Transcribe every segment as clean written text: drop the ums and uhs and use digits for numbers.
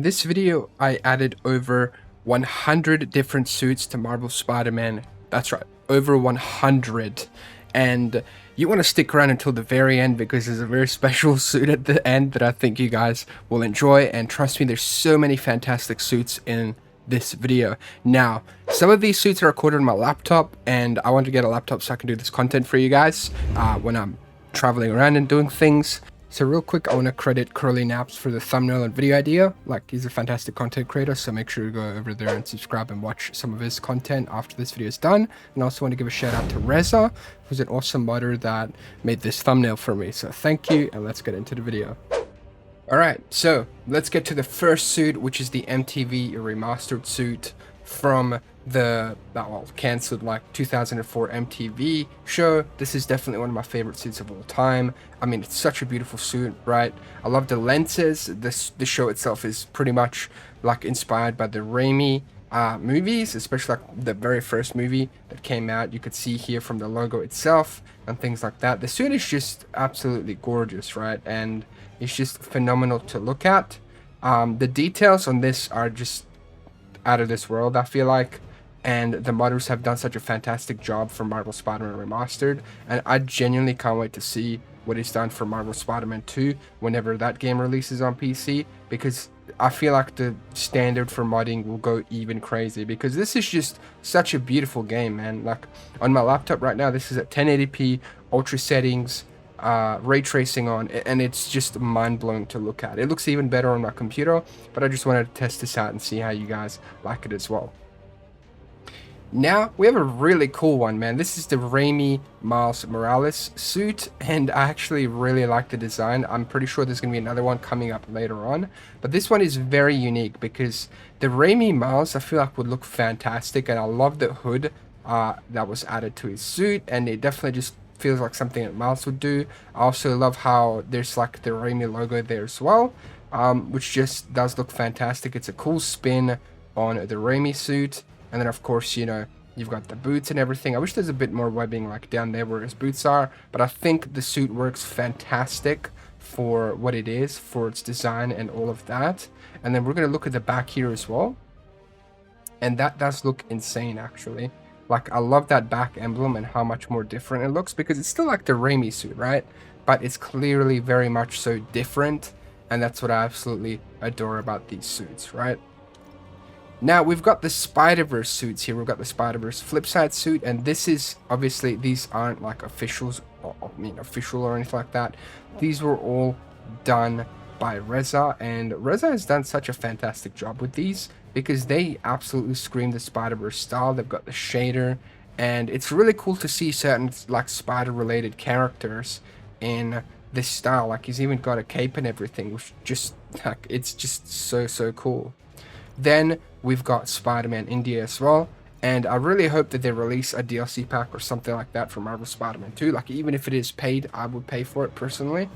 In this video, I added over 100 different suits to Marvel Spider-Man. That's right, over 100. And you want to stick around until the very end because there's a very special suit at the end that I think you guys will enjoy. And trust me, there's so many fantastic suits in this video. Now, some of these suits are recorded on my laptop, and I want to get a laptop so I can do this content for you guys when I'm traveling around and doing things. So real quick, I want to credit CurlyNaps for the thumbnail and video idea. Like, he's a fantastic content creator, so make sure to go over there and subscribe and watch some of his content after this video is done. And I also want to give a shout out to Reza, who's an awesome modder that made this thumbnail for me. So thank you, and let's get into the video. Alright, so let's get to the first suit, which is the MTV Remastered suit from the cancelled 2004 MTV show. This is definitely one of my favorite suits of all time. I mean, it's such a beautiful suit, right? I love the lenses. The show itself is pretty much inspired by the Raimi movies, especially the very first movie that came out. You could see here from the logo itself and things like that. The suit is just absolutely gorgeous, right? And it's just phenomenal to look at. The details on this are just out of this world, I feel like, and the modders have done such a fantastic job for Marvel Spider-Man Remastered, and I genuinely can't wait to see what is done for Marvel Spider-Man 2 whenever that game releases on PC, because I feel like the standard for modding will go even crazy, because this is just such a beautiful game, man. Like, on my laptop right now, this is at 1080p, ultra settings, ray tracing on, and it's just mind-blowing to look at. It looks even better on my computer, but I just wanted to test this out and see how you guys like it as well. Now we have a really cool one, man. This is the Raimi Miles Morales suit, and I actually really like the design. I'm pretty sure there's gonna be another one coming up later on, but this one is very unique because the Raimi Miles, I feel like, would look fantastic, and I love the hood that was added to his suit, and it definitely just feels like something that Miles would do. I also love how there's the Raimi logo there as well, which just does look fantastic. It's a cool spin on the Raimi suit. And then of course, you know, you've got the boots and everything. I wish there's a bit more webbing down there where his boots are, but I think the suit works fantastic for what it is, for its design and all of that. And then we're going to look at the back here as well, and that does look insane, actually. I love that back emblem and how much more different it looks, because it's still like the Raimi suit, right? But it's clearly very much so different, and that's what I absolutely adore about these suits, right? Now, we've got the Spider-Verse suits here. We've got the Spider-Verse Flipside suit, and this is, obviously, these aren't official or anything like that. These were all done by Reza, and Reza has done such a fantastic job with these because they absolutely scream the Spider-Verse style. They've got the shader, and it's really cool to see certain spider-related characters in this style. He's even got a cape and everything, which just it's just so cool. Then we've got Spider-Man India as well, and I really hope that they release a DLC pack or something like that for Marvel Spider-Man 2. Even if it is paid, I would pay for it personally,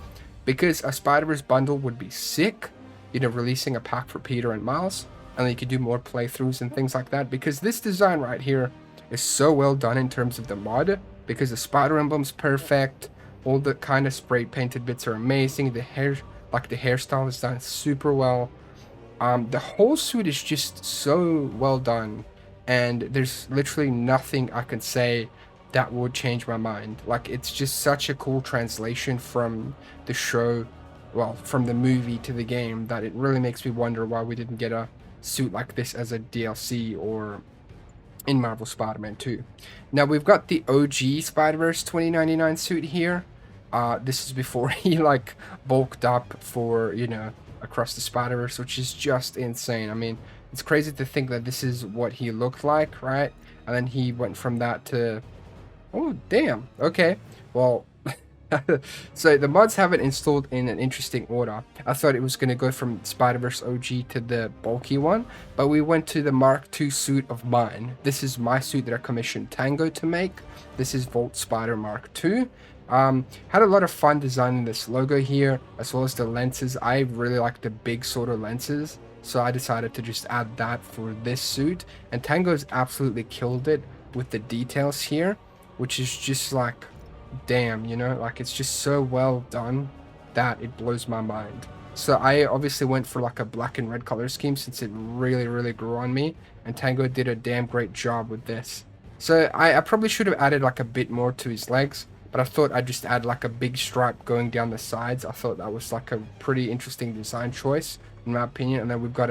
because a Spider-Verse bundle would be sick, you know, releasing a pack for Peter and Miles, and then you could do more playthroughs and things like that, because this design right here is so well done in terms of the mod, because the spider emblem's perfect, all the kind of spray painted bits are amazing, the hair, the hairstyle is done super well. The whole suit is just so well done, and there's literally nothing I can say that would change my mind. It's just such a cool translation from the show, from the movie to the game, that it really makes me wonder why we didn't get a suit like this as a DLC or in Marvel Spider-Man 2. Now, we've got the OG Spider-Verse 2099 suit here. This is before he bulked up for, you know, Across the Spider-Verse, which is just insane. I mean, it's crazy to think that this is what he looked like, right? And then he went from that to, oh damn, okay, well, so the mods have it installed in an interesting order. I thought it was going to go from Spider-Verse OG to the bulky one, but we went to the Mark II suit of mine. This is my suit that I commissioned Tango to make. This is Volt Spider Mark II. Had a lot of fun designing this logo here, as well as the lenses. I really like the big sort of lenses, so I decided to just add that for this suit, and Tango's absolutely killed it with the details here, which is just damn, you know, it's just so well done that it blows my mind. So I obviously went for like a black and red color scheme since it really grew on me, and Tango did a damn great job with this. So I probably should have added like a bit more to his legs, but I thought I'd just add like a big stripe going down the sides. I thought that was like a pretty interesting design choice in my opinion. And then we've got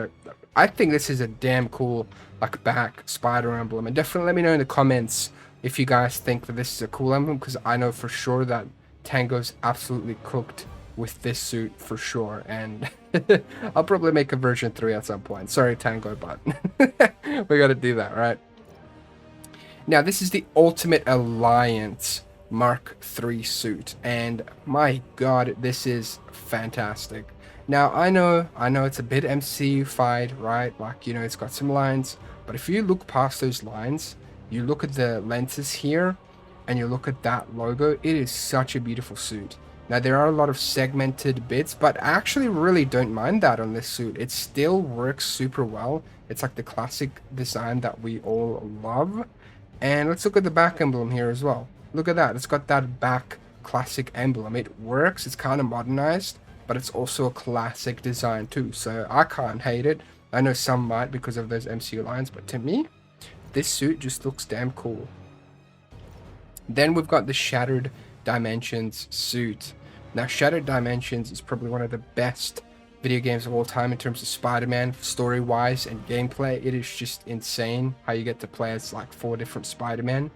I think this is a damn cool like back spider emblem, and definitely let me know in the comments if you guys think that this is a cool emblem, because I know for sure that Tango's absolutely cooked with this suit for sure, and I'll probably make a version 3 at some point. Sorry Tango, but we gotta do that, right? Now this is the Ultimate Alliance Mark III suit, and my god, this is fantastic. Now I know it's a bit MCU-fied, right? Like, you know, it's got some lines, but if you look past those lines, you look at the lenses here, and you look at that logo, it is such a beautiful suit. Now there are a lot of segmented bits, but I actually really don't mind that on this suit. It still works super well. It's like the classic design that we all love. And let's look at the back emblem here as well. Look at that, it's got that back classic emblem. It works, it's kind of modernized, but it's also a classic design too, so I can't hate it. I know some might because of those MCU lines, but to me, this suit just looks damn cool. Then we've got the Shattered Dimensions suit. Now Shattered Dimensions is probably one of the best video games of all time in terms of Spider-Man, story-wise and gameplay. It is just insane how you get to play as like 4 different Spider-Man.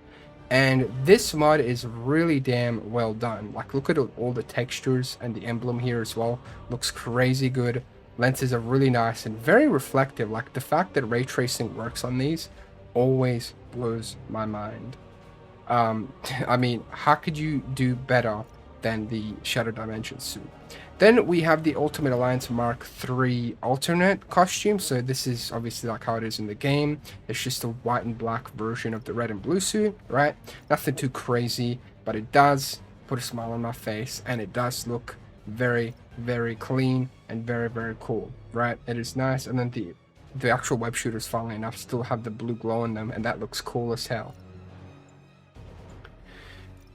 And this mod is really damn well done. Like, look at all the textures, and the emblem here as well looks crazy good. Lenses are really nice and very reflective. Like, the fact that ray tracing works on these always blows my mind. I mean, how could you do better than the Shadow Dimensions suit? Then we have the Ultimate Alliance Mark III alternate costume. So this is obviously like how it is in the game. It's just a white and black version of the red and blue suit, right? Nothing too crazy, but it does put a smile on my face, and it does look very clean and very cool, right? It is nice. And then the actual web shooters, funnily enough, still have the blue glow in them, and that looks cool as hell.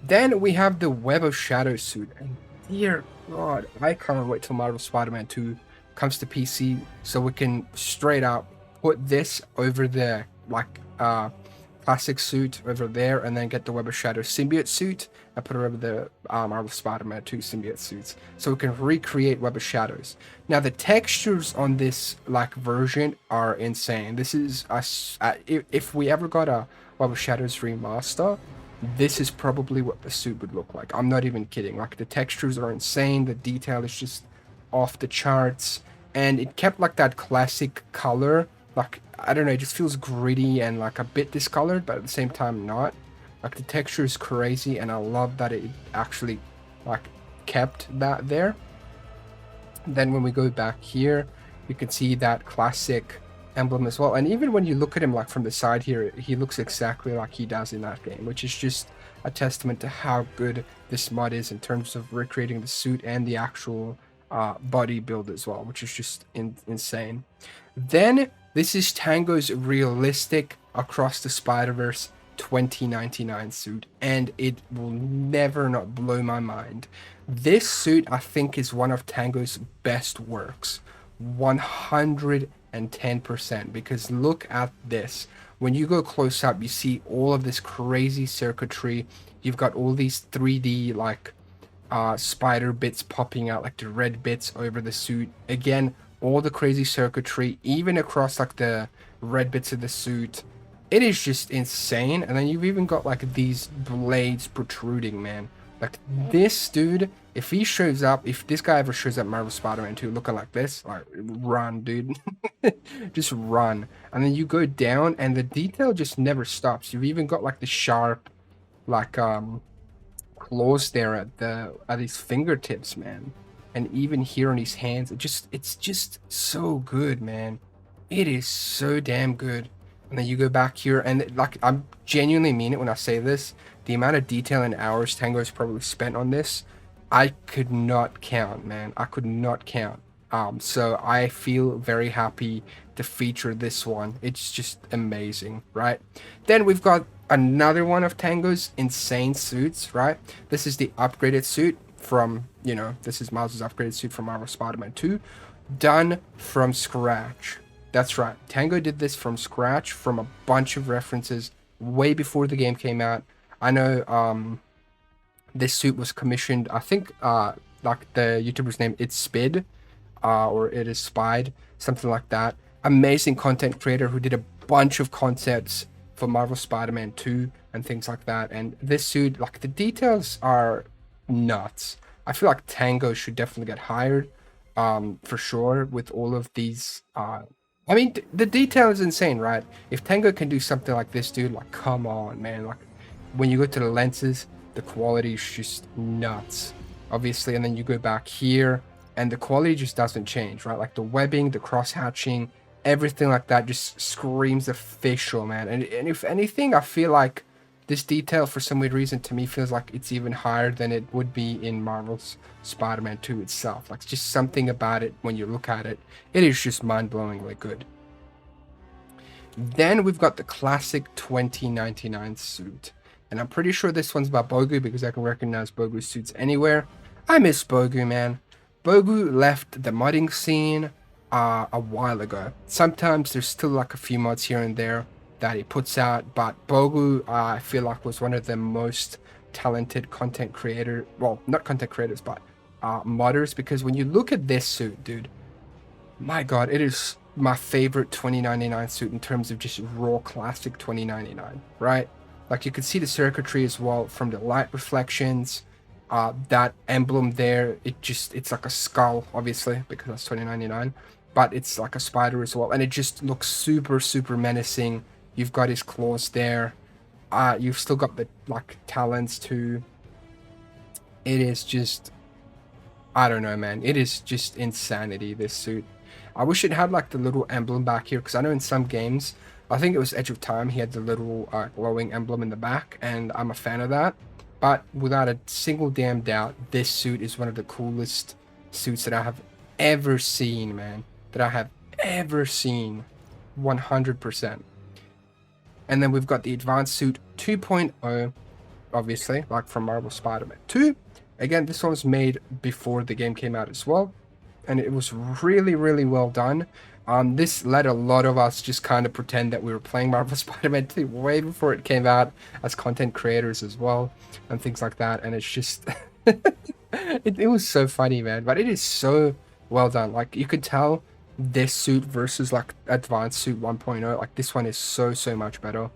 Then we have the Web of Shadows suit, and dear god, I can't wait till Marvel Spider-Man 2 comes to PC so we can straight up put this over the like classic suit over there, and then get the Web of Shadows symbiote suit and put it over the Marvel Spider-Man 2 symbiote suits, so we can recreate Web of Shadows. Now the textures on this like version are insane. This is us if we ever got a Web of Shadows remaster, this is probably what the suit would look like. I'm not even kidding. Like, the textures are insane, the detail is just off the charts, and it kept like that classic color. Like, I don't know, it just feels gritty and like a bit discolored, but at the same time not. Like, the texture is crazy, and I love that it actually like kept that there. Then when we go back here, you can see that classic emblem as well, and even when you look at him like from the side here, he looks exactly like he does in that game, which is just a testament to how good this mod is in terms of recreating the suit and the actual body build as well, which is just insane. Then this is Tango's realistic Across the Spider-Verse 2099 suit, and it will never not blow my mind. This suit, I think, is one of Tango's best works, 110%, because look at this. When you go close up, you see all of this crazy circuitry. You've got all these 3D like spider bits popping out, like the red bits over the suit. Again, all the crazy circuitry, even across like the red bits of the suit. It is just insane. And then you've even got like these blades protruding, man. Like, this dude, if he shows up, if this guy ever shows up Marvel Spider-Man 2 looking like this, like, run, dude. Just run. And then you go down, and the detail just never stops. You've even got like the sharp, like, claws there at his fingertips, man. And even here on his hands, it's just so good, man. It is so damn good. And then you go back here, and like, I'm genuinely mean it when I say this. The amount of detail and hours Tango's probably spent on this, I could not count, man. I could not count. So I feel very happy to feature this one. It's just amazing, right? Then we've got another one of Tango's insane suits, right? This is the upgraded suit. from, you know, this is Miles' upgraded suit from Marvel Spider-Man 2, done from scratch. That's right, Tango did this from scratch, from a bunch of references way before the game came out. I know this suit was commissioned, I think, like the YouTuber's name, it's Spid, or it is Spied, something like that. Amazing content creator who did a bunch of concepts for Marvel Spider-Man 2 and things like that. And this suit, like, the details are nuts. I feel like Tango should definitely get hired, for sure, with all of these. I mean, the detail is insane, right? If Tango can do something like this, dude, like, come on, man. Like, when you go to the lenses, the quality is just nuts, obviously. And then you go back here, and the quality just doesn't change, right? Like, the webbing, the cross-hatching, everything like that just screams official, man. And if anything, I feel like this detail, for some weird reason, to me feels like it's even higher than it would be in Marvel's Spider-Man 2 itself. Like, just something about it, when you look at it, it is just mind-blowingly good. Then we've got the classic 2099 suit. And I'm pretty sure this one's by Bogu, because I can recognize Bogu suits anywhere. I miss Bogu, man. Bogu left the modding scene a while ago. Sometimes there's still like a few mods here and there that he puts out, but Bogu, I feel like, was one of the most talented content creator, well, not content creators, but modders, because when you look at this suit, dude, my god, it is my favorite 2099 suit in terms of just raw classic 2099, right? Like, you can see the circuitry as well from the light reflections. That emblem there, it's like a skull, obviously, because that's 2099, but it's like a spider as well, and it just looks super, super menacing. You've got his claws there. You've still got the, like, talons too. It is just, I don't know, man. It is just insanity, this suit. I wish it had, like, the little emblem back here, because I know in some games, I think it was Edge of Time, he had the little glowing emblem in the back, and I'm a fan of that. But without a single damn doubt, this suit is one of the coolest suits that I have ever seen, man. That I have ever seen. 100%. And then we've got the Advanced Suit 2.0, obviously, like from Marvel Spider-Man 2. Again, this one was made before the game came out as well. And it was really, really well done. This let a lot of us just kind of pretend that we were playing Marvel Spider-Man 2 way before it came out as content creators as well, and things like that. And it's just, it was so funny, man. But it is so well done. Like, you could tell this suit versus, like, Advanced Suit 1.0, like, this one is so, so much better.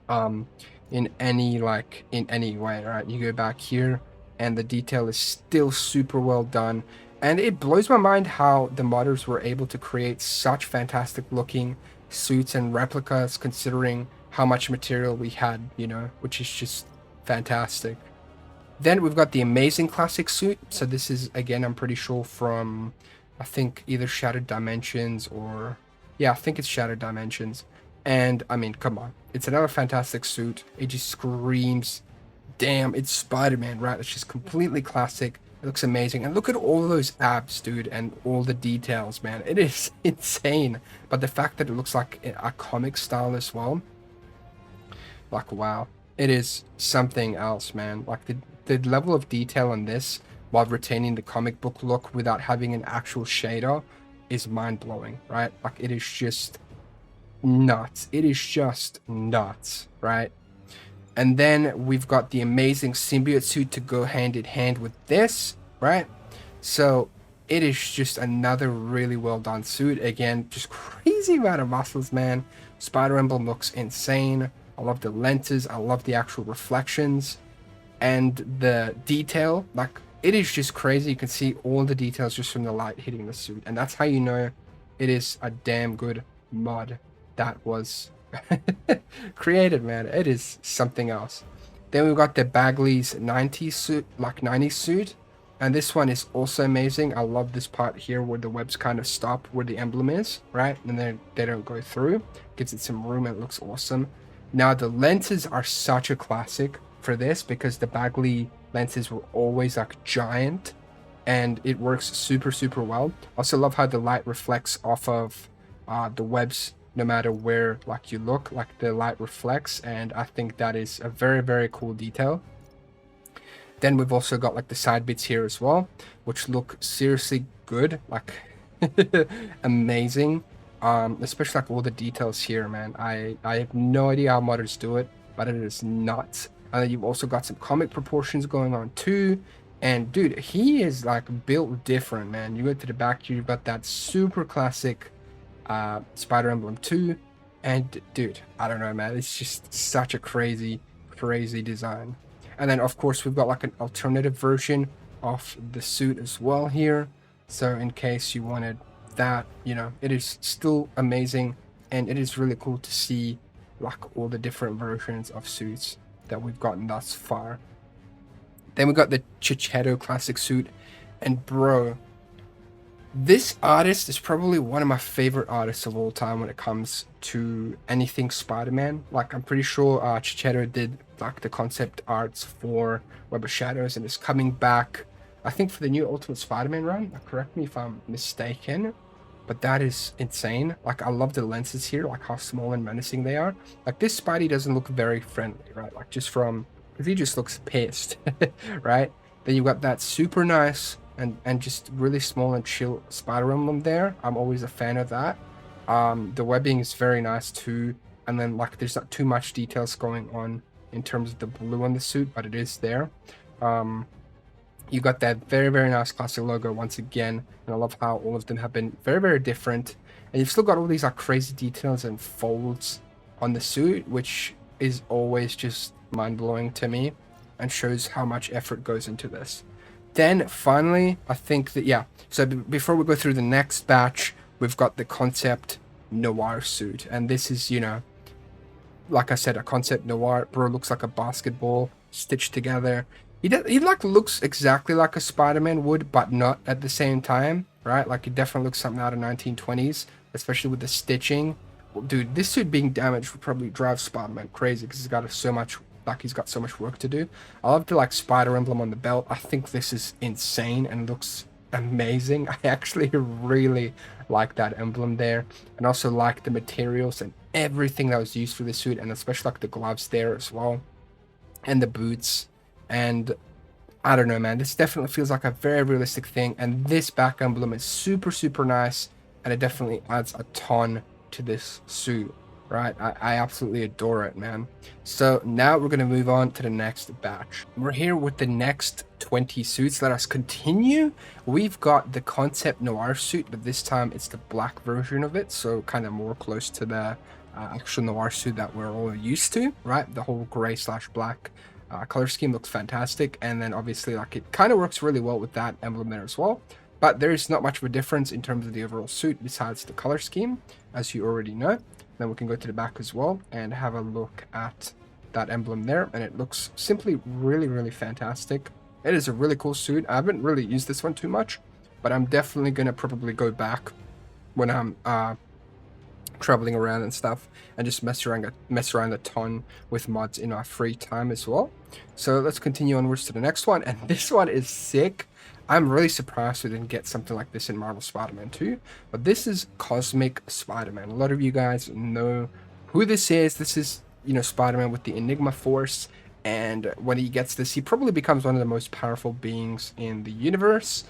In any way, right? You go back here, and the detail is still super well done. And it blows my mind how the modders were able to create such fantastic looking suits and replicas, considering how much material we had, you know, which is just fantastic. Then we've got the amazing classic suit. So this is, again, I'm pretty sure from, I think, either Shattered Dimensions or, yeah, I think it's Shattered Dimensions. And I mean, come on, it's another fantastic suit. It just screams, damn, it's Spider-Man, right? It's just completely classic. It looks amazing. And look at all those abs, dude, and all the details, man. It is insane. But the fact that it looks like a comic style as well, like, wow. It is something else, man. Like, the level of detail on this, while retaining the comic book look without having an actual shader, is mind-blowing, right? Like, it is just nuts. It is just nuts, right? And then we've got the amazing symbiote suit to go hand in hand with this, right? So it is just another really well done suit. Again, just crazy amount of muscles, man. Spider emblem looks insane. I love the lenses. I love the actual reflections and the detail. Like, it is just crazy. You can see all the details just from the light hitting the suit. And that's how you know it is a damn good mod that was created, man. It is something else. Then we've got the Bagley's 90s suit, like 90s suit, and this one is also amazing. I love this part here where the webs kind of stop where the emblem is, right? And then they don't go through. Gives it some room and it looks awesome. Now the lenses are such a classic for this, because the Bagley lenses were always like giant, and it works super, super well. Also love how the light reflects off of the webs. No matter where, like, you look, like, the light reflects, and I think that is a very, very cool detail. Then we've also got like the side bits here as well, which look seriously good, like amazing. Especially like all the details here, man. I have no idea how modders do it, but it is nuts. And then you've also got some comic proportions going on too. And dude, he is like built different, man. You go to the back here, you've got that super classic Spider Emblem 2. And dude, I don't know, man. It's just such a crazy design. And then of course we've got like an alternative version of the suit as well here. So in case you wanted that, you know, it is still amazing, and it is really cool to see like all the different versions of suits that we've gotten thus far. Then we got the Chichetto classic suit, and bro, this artist is probably one of my favorite artists of all time when it comes to anything Spider-Man. Like, I'm pretty sure Chichetto did like the concept arts for Web of Shadows and is coming back, I think, for the new Ultimate Spider-Man run. Correct me if I'm mistaken, but that is insane. Like, I love the lenses here, like how small and menacing they are. Like, this Spidey doesn't look very friendly, right? Like, just from, because he just looks pissed, right? Then you got that super nice and just really small and chill Spider Emblem there. I'm always a fan of that. The webbing is very nice too, and then like there's not too much details going on in terms of the blue on the suit, but it is there. You got that very nice classic logo once again, and I love how all of them have been very different. And you've still got all these like crazy details and folds on the suit, which is always just mind-blowing to me and shows how much effort goes into this. Then finally, I think that, yeah, so before we go through the next batch, we've got the concept noir suit, and this is, you know, like I said, a concept noir. Bro looks like a basketball stitched together. He like looks exactly like a Spider-Man would, but not at the same time, right? Like, he definitely looks something out of 1920s, especially with the stitching. Well, dude, this suit being damaged would probably drive Spider-Man crazy because he's got so much work to do. I love the like spider emblem on the belt. I think this is insane and looks amazing. I actually really like that emblem there, and also like the materials and everything that was used for the suit, and especially like the gloves there as well, and the boots. And I don't know, man, this definitely feels like a very realistic thing, and this back emblem is super nice, and it definitely adds a ton to this suit. Right, I absolutely adore it, man. So now we're going to move on to the next batch. We're here with the next 20 suits. Let us continue. We've got the concept noir suit, but this time it's the black version of it, so kind of more close to the actual noir suit that we're all used to, right? The whole gray/black color scheme looks fantastic, and then obviously like it kind of works really well with that emblem there as well. But there's not much of a difference in terms of the overall suit besides the color scheme, as you already know. Then we can go to the back as well and have a look at that emblem there, and it looks simply really fantastic. It is a really cool suit. I haven't really used this one too much, but I'm definitely gonna probably go back when I'm traveling around and stuff, and just mess around a ton with mods in our free time as well. So let's continue onwards to the next one, and this one is sick. I'm really surprised we didn't get something like this in Marvel Spider-Man 2, but this is Cosmic Spider-Man. A lot of you guys know who this is. This is, you know, Spider-Man with the Enigma Force, and when he gets this, he probably becomes one of the most powerful beings in the universe.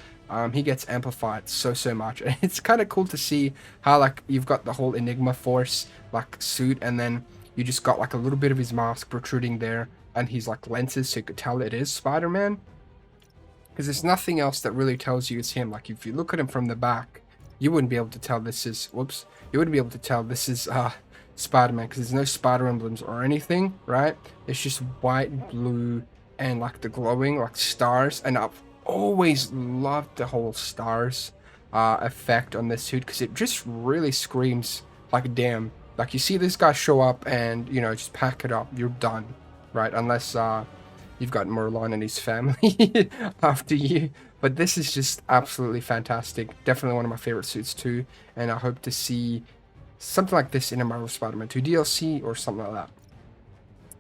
He gets amplified so much, and it's kind of cool to see how like you've got the whole Enigma Force like suit, and then you just got like a little bit of his mask protruding there, and he's like lenses, so you could tell it is Spider-Man. Because there's nothing else that really tells you it's him. Like, if you look at him from the back, you wouldn't be able to tell this is, whoops, you wouldn't be able to tell this is Spider-Man, because there's no spider emblems or anything, right? It's just white, blue, and like the glowing, like stars. And I've always loved the whole stars effect on this suit, because it just really screams like, damn, like you see this guy show up and, you know, just pack it up, you're done, right? Unless you've got Merlin and his family after you. But this is just absolutely fantastic. Definitely one of my favorite suits too. And I hope to see something like this in a Marvel Spider-Man 2 DLC or something like that.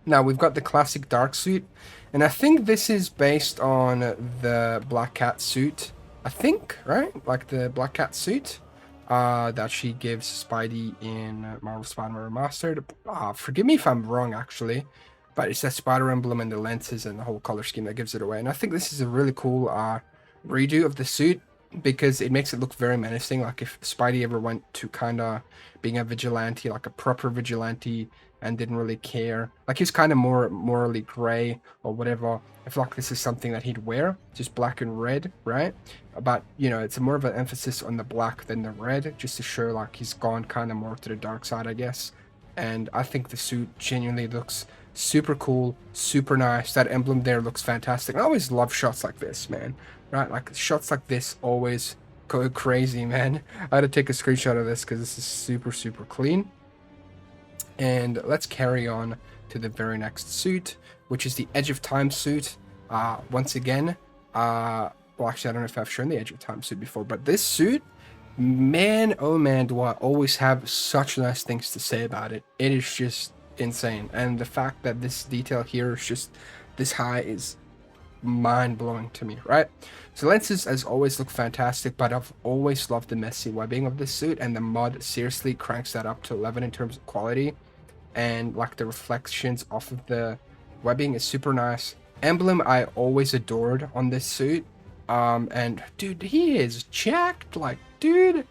Now we've got the classic dark suit. And I think this is based on the Black Cat suit. I think, right? Like the Black Cat suit that she gives Spidey in Marvel Spider-Man Remastered. Forgive me if I'm wrong, actually. but it's that spider emblem and the lenses and the whole color scheme that gives it away. And I think this is a really cool redo of the suit, because it makes it look very menacing. Like if Spidey ever went to kind of being a vigilante, like a proper vigilante, and didn't really care, like he's kind of more morally gray or whatever, I feel like this is something that he'd wear, just black and red, right? But you know, it's more of an emphasis on the black than the red, just to show like he's gone kind of more to the dark side, I guess. And I think the suit genuinely looks super cool, super nice. That emblem there looks fantastic. I always love shots like this, man, right? Like shots like this always go crazy, man. I had to take a screenshot of this because this is super clean. And let's carry on to the very next suit, which is the Edge of Time suit. Once again, well, actually, I don't know if I've shown the Edge of Time suit before, but this suit, man, oh man, do I always have such nice things to say about it. It is just insane. And the fact that this detail here is just this high is mind-blowing to me, right? So lenses, as always, look fantastic, but I've always loved the messy webbing of this suit, and the mod seriously cranks that up to 11 in terms of quality. And like the reflections off of the webbing is super nice. Emblem I always adored on this suit, and dude, he is jacked. Like, dude,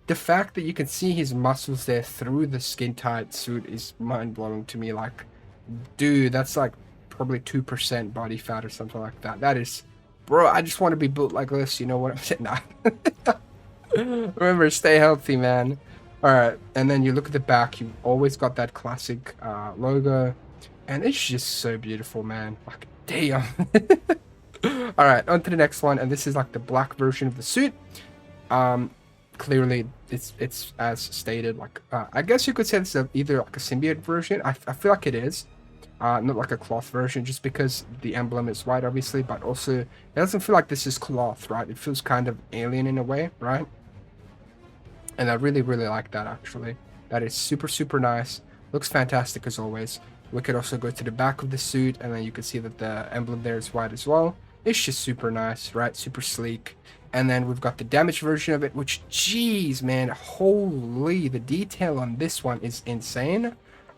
the fact that you can see his muscles there through the skin tight suit is mind-blowing to me. Like, dude, that's like probably 2% body fat or something like that. That is, bro, I just want to be built like this, you know what I'm saying? Nah. Remember, stay healthy, man. All right, and then you look at the back, you always got that classic logo, and it's just so beautiful, man. Like, damn. All right, on to the next one, and this is like the black version of the suit. Clearly, it's as stated. Like, I guess you could say this is either like a symbiote version. I feel like it is, not like a cloth version, just because the emblem is white, obviously, but also it doesn't feel like this is cloth, right? It feels kind of alien in a way, right? And I really like that, actually. That is super nice. Looks fantastic as always. We could also go to the back of the suit, and then you can see that the emblem there is white as well. It's just super nice, right? Super sleek. And then we've got the damaged version of it, which, geez, man, holy, the detail on this one is insane.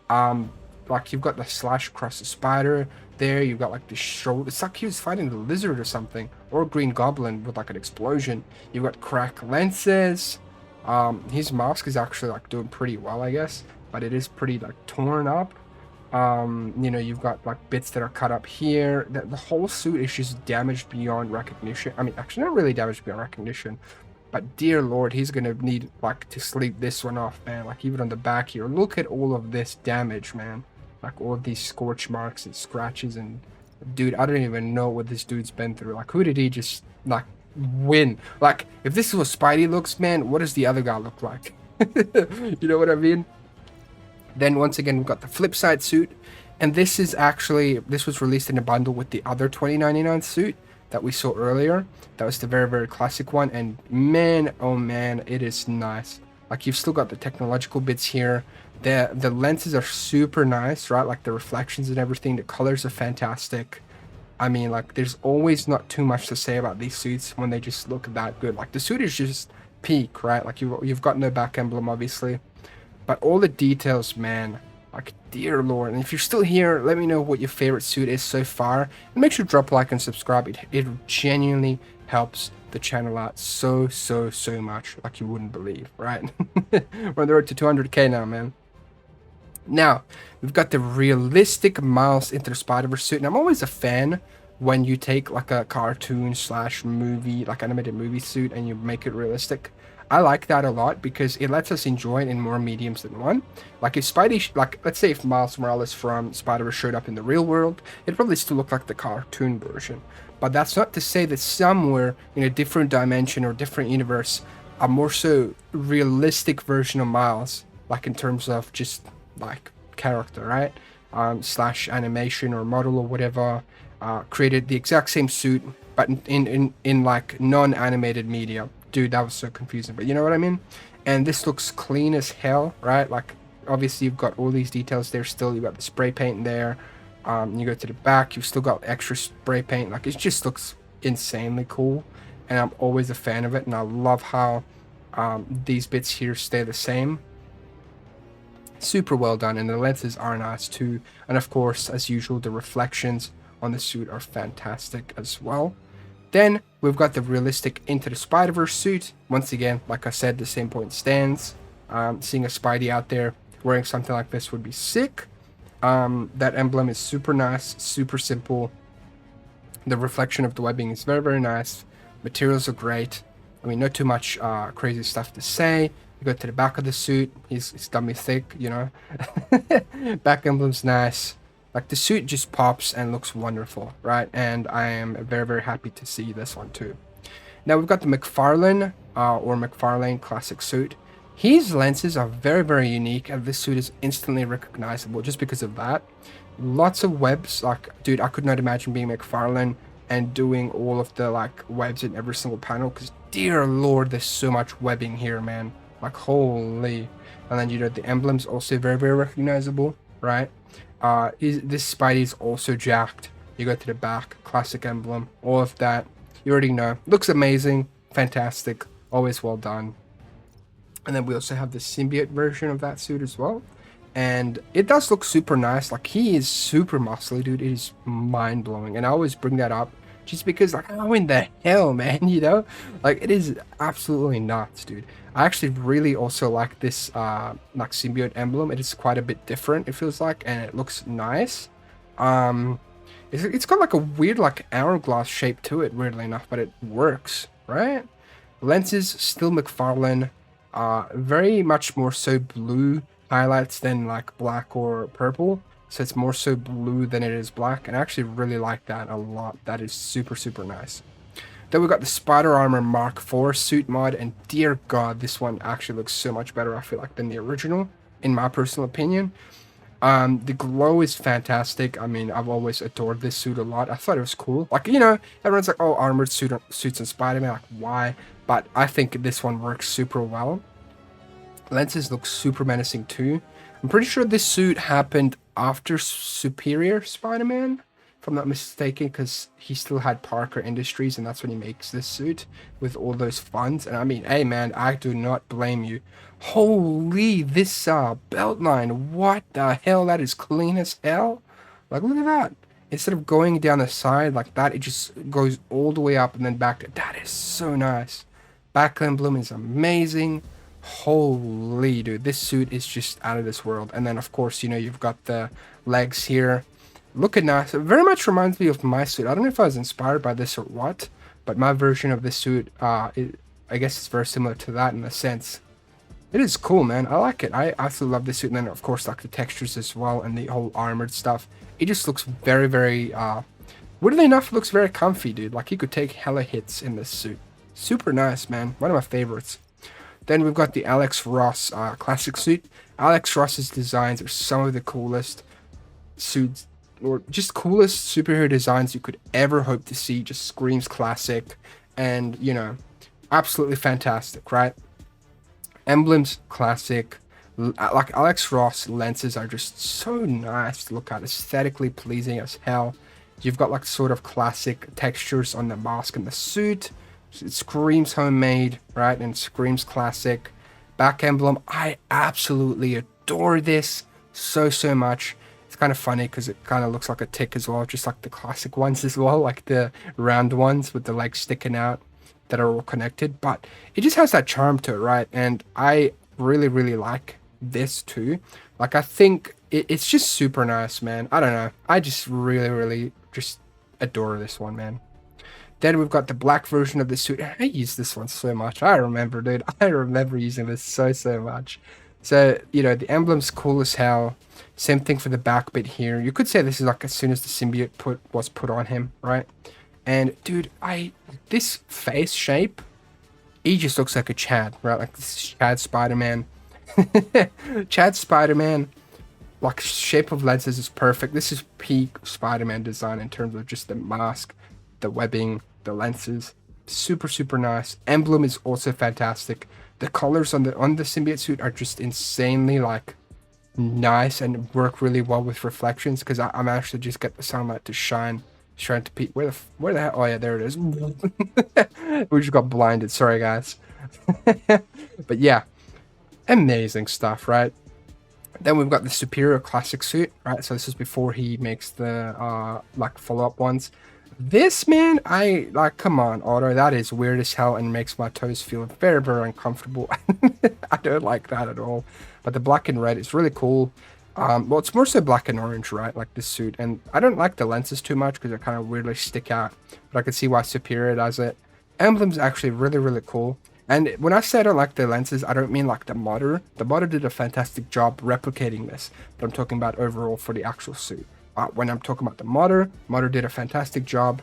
Like, you've got the slash across the spider there. You've got like the shoulder. It's like he was fighting the lizard or something, or a green goblin with like an explosion. You've got cracked lenses. His mask is actually like doing pretty well, I guess, but it is pretty like torn up. You know, you've got like bits that are cut up here. The whole suit is just damaged beyond recognition. I mean, actually not really damaged beyond recognition, but dear lord, he's gonna need like to sleep this one off, man. Like, even on the back here, look at all of this damage, man. Like, all of these scorch marks and scratches, and dude, I don't even know what this dude's been through. Like, who did he just like win? Like, if this is what Spidey looks, man, what does the other guy look like? You know what I mean? Then once again, we've got the flip side suit, and this was released in a bundle with the other 2099 suit that we saw earlier. That was the very classic one, and man, oh man, it is nice. Like, you've still got the technological bits here. The lenses are super nice, right? Like, the reflections and everything. The colors are fantastic. I mean, like, there's always not too much to say about these suits when they just look that good. Like, the suit is just peak, right? Like, you've got no back emblem, obviously, but all the details, man, like, dear lord. And if you're still here, let me know what your favorite suit is so far, and make sure to drop a like and subscribe. It genuinely helps the channel out so much, like you wouldn't believe, right? We're on the road to 200k now, man. Now, we've got the realistic Miles into the Spider-Verse suit, and I'm always a fan when you take like a cartoon / movie, like animated movie suit, and you make it realistic. I like that a lot because it lets us enjoy it in more mediums than one. Like, if Spidey, like, let's say if Miles Morales from Spider-Verse showed up in the real world, it'd probably still look like the cartoon version. But that's not to say that somewhere in a different dimension or different universe, a more so realistic version of Miles, like in terms of just like character, right? / animation or model or whatever, created the exact same suit, but in like non-animated media. Dude, that was so confusing, but you know what I mean? And this looks clean as hell, right? Like, obviously you've got all these details there still. You got the spray paint there. You go to the back, you've still got extra spray paint. Like, it just looks insanely cool, and I'm always a fan of it. And I love how these bits here stay the same. Super well done, and the lenses are nice too. And of course, as usual, the reflections on the suit are fantastic as well. Then we've got the realistic Into the Spider-Verse suit. Once again, like I said, the same point stands. Seeing a Spidey out there wearing something like this would be sick. That emblem is super nice, super simple. The reflection of the webbing is very, very nice. Materials are great. I mean, not too much crazy stuff to say. You go to the back of the suit, he's dummy thick, you know. Back emblem's nice. Like, the suit just pops and looks wonderful, right? And I am very, very happy to see this one too. Now we've got the McFarlane or McFarlane classic suit. His lenses are very, very unique, and this suit is instantly recognizable just because of that. Lots of webs. Like, dude, I could not imagine being McFarlane and doing all of the like webs in every single panel, because dear lord, there's so much webbing here, man. Like, holy. And then, you know, the emblem's also very, very recognizable, right? This Spidey is also jacked. You go to the back, classic emblem, all of that. You already know. Looks amazing, fantastic, always well done. And then we also have the symbiote version of that suit as well. And it does look super nice. Like, he is super muscly, dude. It is mind-blowing. And I always bring that up just because, like, how in the hell, man, you know? Like, it is absolutely nuts, dude. I actually really also like this, like, symbiote emblem. It is quite a bit different, it feels like, and it looks nice. It's got, like, a weird, like, hourglass shape to it, weirdly enough, but it works, right? Lenses, still McFarlane. Very much more so blue highlights than, like, black or purple. So it's more so blue than it is black, and I actually really like that a lot. That is super, super nice. Then we got the Spider Armor Mark IV suit mod, and dear god, this one actually looks so much better, I feel like, than the original, in my personal opinion. The glow is fantastic. I mean, I've always adored this suit a lot. I thought it was cool. Like, you know, everyone's like, oh, armored suits in Spider-Man, like, why? But I think this one works super well. Lenses look super menacing too. I'm pretty sure this suit happened after Superior Spider-Man, if I'm not mistaken, because he still had Parker Industries, and that's when he makes this suit with all those funds. And I mean, hey man, I do not blame you. Holy, this belt line, what the hell? That is clean as hell. Like, look at that. Instead of going down the side like that, it just goes all the way up and then back. That is so nice. Back emblem is amazing. Holy, dude, this suit is just out of this world. And then, of course, you know, you've got the legs here. Looking nice. It very much reminds me of my suit. I don't know if I was inspired by this or what, but my version of this suit, I guess it's very similar to that in a sense. It is cool, man. I like it. I absolutely love this suit. And then, of course, like the textures as well and the whole armored stuff. It just looks very, very, weirdly enough, looks very comfy, dude. Like, you could take hella hits in this suit. Super nice, man. One of my favorites. Then we've got the Alex Ross classic suit. Alex Ross's designs are some of the coolest suits, or just coolest superhero designs you could ever hope to see. Just screams classic, and, you know, absolutely fantastic, right? Emblems, classic. Like, Alex Ross lenses are just so nice to look at, aesthetically pleasing as hell. You've got, like, sort of classic textures on the mask and the suit. It screams homemade, right? And screams classic. Back emblem, I absolutely adore this so much. It's kind of funny because it kind of looks like a tick as well, just like the classic ones as well, like the round ones with the legs sticking out that are all connected. But it just has that charm to it, right? And I really like this too. Like, I think it's just super nice, man. I don't know. I just really just adore this one, man. Then we've got the black version of the suit. I use this one so much. I remember, dude. I remember using this so much. So, you know, the emblem's cool as hell. Same thing for the back bit here. You could say this is like as soon as the symbiote was put on him, right? And, dude, this face shape, he just looks like a Chad, right? Like, this is Chad Spider-Man. Chad Spider-Man, like, shape of lenses is perfect. This is peak Spider-Man design in terms of just the mask, the webbing, the lenses. Super nice. Emblem is also fantastic. The colors on the symbiote suit are just insanely, like, nice and work really well with reflections, because I'm actually just get the sunlight to shine to peek. Where the hell? Oh yeah, there it is. We just got blinded. Sorry, guys. But yeah, amazing stuff, right? Then we've got the Superior Classic suit, right? So this is before he makes the like follow-up ones. This, man, I like, come on, Otto, that is weird as hell and makes my toes feel very, very uncomfortable. I don't like that at all. But the black and red is really cool. Well, it's more so black and orange, right? Like this suit. And I don't like the lenses too much because they kind of weirdly stick out. But I can see why Superior does it. Emblem's actually really, really cool. And when I say I don't like the lenses, I don't mean like the modder. The modder did a fantastic job replicating this. But I'm talking about overall for the actual suit. When I'm talking about the modder did a fantastic job.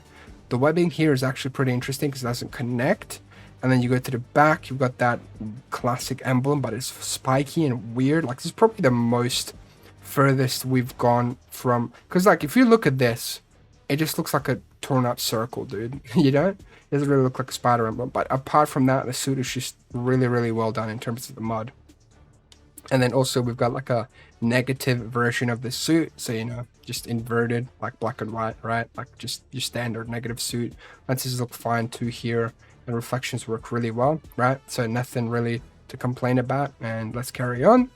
The webbing here is actually pretty interesting because it doesn't connect. And then you go to the back, you've got that classic emblem, but it's spiky and weird. Like, this is probably the most furthest we've gone from... Because, like, if you look at this, it just looks like a torn up circle, dude. You know? It doesn't really look like a spider emblem. But apart from that, the suit is just really, really well done in terms of the mod. And then also we've got like a negative version of the suit. So, you know, just inverted, like black and white, right? Like just your standard negative suit. Lenses look fine too here. The reflections work really well, right? So nothing really to complain about. And let's carry on.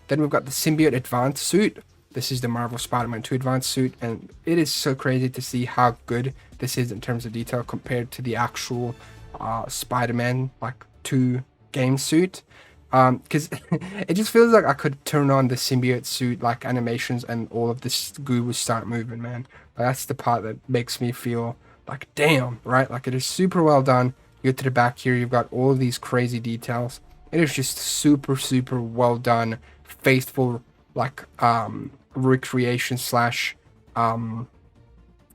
Then we've got the Symbiote Advanced suit. This is the Marvel Spider-Man 2 Advanced suit. And it is so crazy to see how good this is in terms of detail compared to the actual Spider-Man like 2 game suit. Because it just feels like I could turn on the symbiote suit like animations and all of this goo would start moving, man. Like, that's the part that makes me feel like, damn, right? Like, it is super well done. You go to the back here, you've got all of these crazy details. It is just super, super well done, faithful, like, recreation slash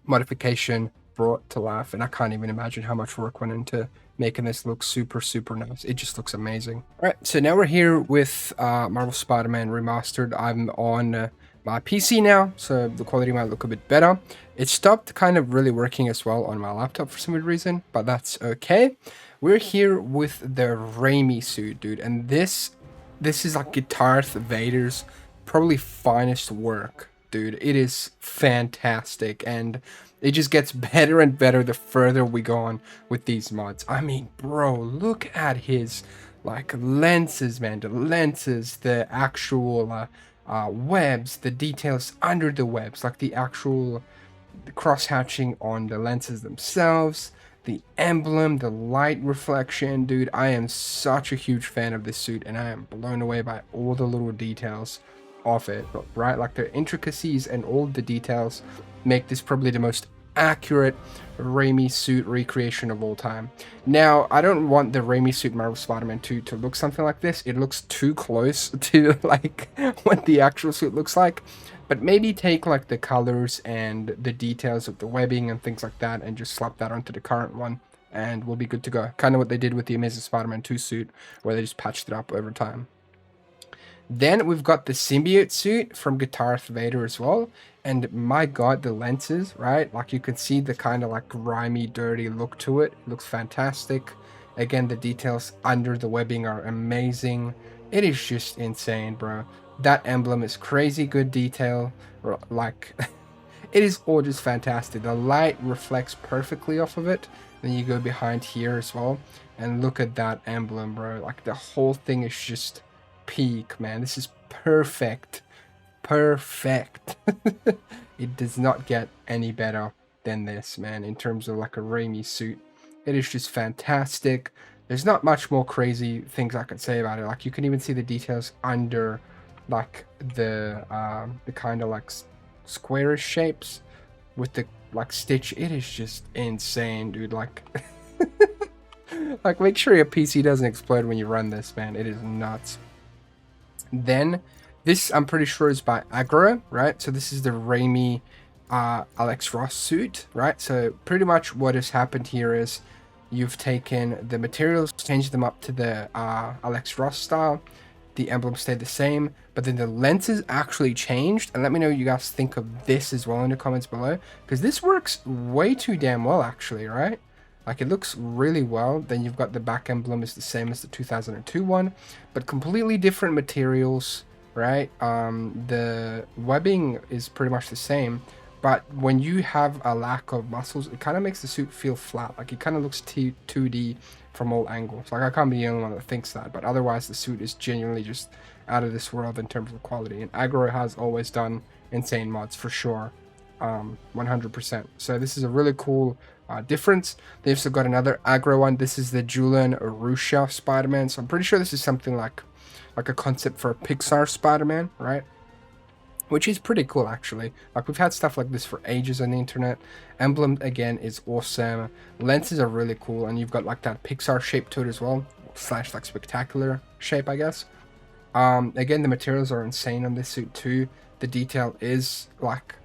modification brought to life. And I can't even imagine how much work went into making this look super, super nice. It just looks amazing. All right, so now we're here with Marvel Spider-Man Remastered. I'm on my PC now, so the quality might look a bit better. It stopped kind of really working as well on my laptop for some weird reason, but that's okay. We're here with the Raimi suit, dude, and this is like GuitarthVader's probably finest work, dude. It is fantastic, and it just gets better and better the further we go on with these mods. I mean, bro, look at his like lenses, man. The lenses, the actual webs, the details under the webs, like the actual cross-hatching on the lenses themselves, the emblem, the light reflection. Dude, I am such a huge fan of this suit, and I am blown away by all the little details of it, right? Like the intricacies and all the details make this probably the most accurate Raimi suit recreation of all time. Now, I don't want the Raimi suit Marvel Spider-Man 2 to look something like this. It looks too close to like what the actual suit looks like. But maybe take like the colors and the details of the webbing and things like that and just slap that onto the current one and we'll be good to go. Kind of what they did with the Amazing Spider-Man 2 suit, where they just patched it up over time. Then we've got the symbiote suit from GuitarthVader as well. And my god, the lenses, right? Like you can see the kind of like grimy, dirty look to it. It looks fantastic. Again, the details under the webbing are amazing. It is just insane, bro. That emblem is crazy good detail. Like, it is all just fantastic. The light reflects perfectly off of it. Then you go behind here as well. And look at that emblem, bro. Like the whole thing is just peak, man. This is perfect. Perfect. It does not get any better than this, man, in terms of like a Raimi suit. It is just fantastic. There's not much more crazy things I could say about it. Like you can even see the details under like the kind of like squarish shapes with the like stitch. It is just insane, dude. Like like make sure your PC doesn't explode when you run this, man. It is nuts. Then this, I'm pretty sure, is by Agro, right? So this is the Raimi Alex Ross suit, right? So pretty much what has happened here is you've taken the materials, changed them up to the Alex Ross style. The emblem stayed the same, but then the lenses actually changed. And let me know what you guys think of this as well in the comments below, because this works way too damn well, actually, right? Like it looks really well. Then you've got the back emblem is the same as the 2002 one, but completely different materials, right? The webbing is pretty much the same, but when you have a lack of muscles, it kind of makes the suit feel flat. Like it kind of looks 2D from all angles. Like I can't be the only one that thinks that, but otherwise the suit is genuinely just out of this world in terms of quality. And Agro has always done insane mods for sure, 100%. So this is a really cool difference. They've also got another Agro one. This is the Julian Arusha Spider-Man. So I'm pretty sure this is something like a concept for a Pixar Spider-Man, right? Which is pretty cool, actually. Like, we've had stuff like this for ages on the internet. Emblem, again, is awesome. Lenses are really cool, and you've got, like, that Pixar shape to it as well. Slash, like, spectacular shape, I guess. Again, the materials are insane on this suit, too. The detail is, like,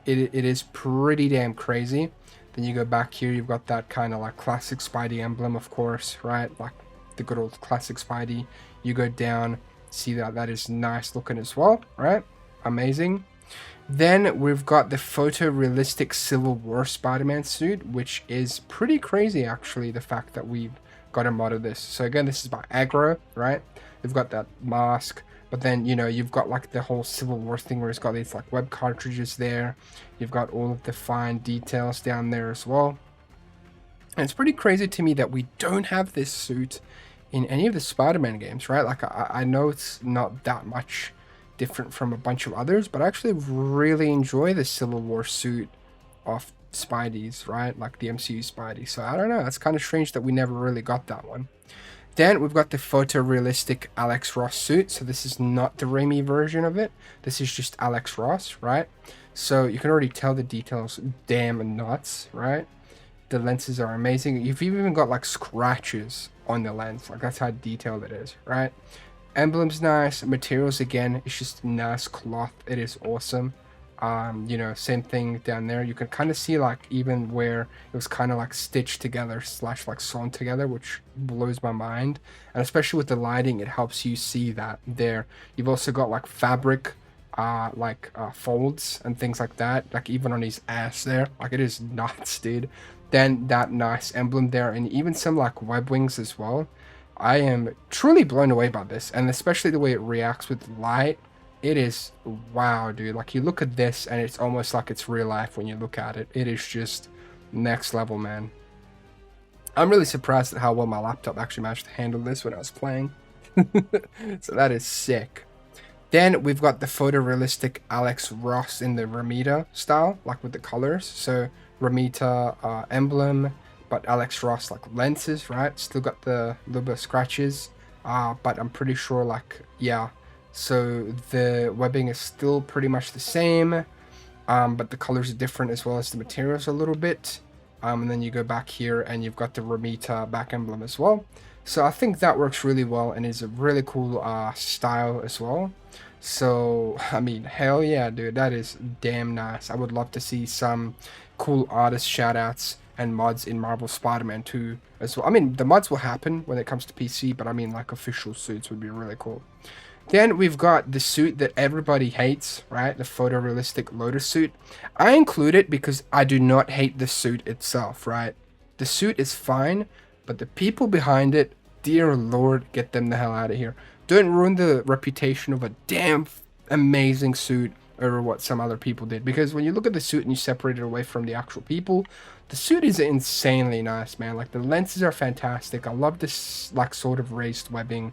it is pretty damn crazy. Then you go back here, you've got that kind of, like, classic Spidey emblem, of course, right? Like, the good old classic Spidey. You go down, see that is nice looking as well, right? Amazing. Then we've got the photorealistic Civil War Spider-Man suit, which is pretty crazy, actually, the fact that we've got a mod of this. So again, this is by Agro, right? We've got that mask, but then, you know, you've got like the whole Civil War thing where it's got these like web cartridges there. You've got all of the fine details down there as well. And it's pretty crazy to me that we don't have this suit in any of the Spider-Man games, right? Like, I know it's not that much different from a bunch of others, but I actually really enjoy the Civil War suit of Spidey's, right? Like the MCU Spidey. So I don't know, it's kind of strange that we never really got that one. Then we've got the photorealistic Alex Ross suit. So this is not the Raimi version of it. This is just Alex Ross, right? So you can already tell the details damn nuts, right? The lenses are amazing. You've even got like scratches on the lens. Like, that's how detailed it is, right? Emblem's nice. Materials, again, it's just nice cloth. It is awesome. You know, same thing down there. You can kind of see like even where it was kind of like stitched together slash like sewn together, which blows my mind. And especially with the lighting, it helps you see that there. You've also got like fabric folds and things like that, like even on his ass there. Like, it is nuts, dude. Then that nice emblem there, and even some like web wings as well. I am truly blown away by this, and especially the way it reacts with light. It is wow, dude. Like, you look at this and it's almost like it's real life when you look at it. It is just next level, man. I'm really surprised at how well my laptop actually managed to handle this when I was playing. So that is sick. Then we've got the photorealistic Alex Ross in the Ramita style, like with the colors. So Ramita emblem, but Alex Ross like lenses, right? Still got the little bit of scratches, but I'm pretty sure, like, yeah. So the webbing is still pretty much the same, but the colors are different as well as the materials a little bit. And then you go back here and you've got the Ramita back emblem as well. So I think that works really well and is a really cool style as well. So, I mean, hell yeah, dude, that is damn nice. I would love to see some cool artist shoutouts and mods in Marvel Spider-Man 2 as well. I mean, the mods will happen when it comes to PC, but I mean, like, official suits would be really cool. Then we've got the suit that everybody hates, right? The photorealistic Lotus suit. I include it because I do not hate the suit itself, right? The suit is fine, but the people behind it, dear Lord, get them the hell out of here. Don't ruin the reputation of a damn amazing suit over what some other people did. Because when you look at the suit and you separate it away from the actual people, the suit is insanely nice, man. Like, the lenses are fantastic. I love this, like, sort of raised webbing.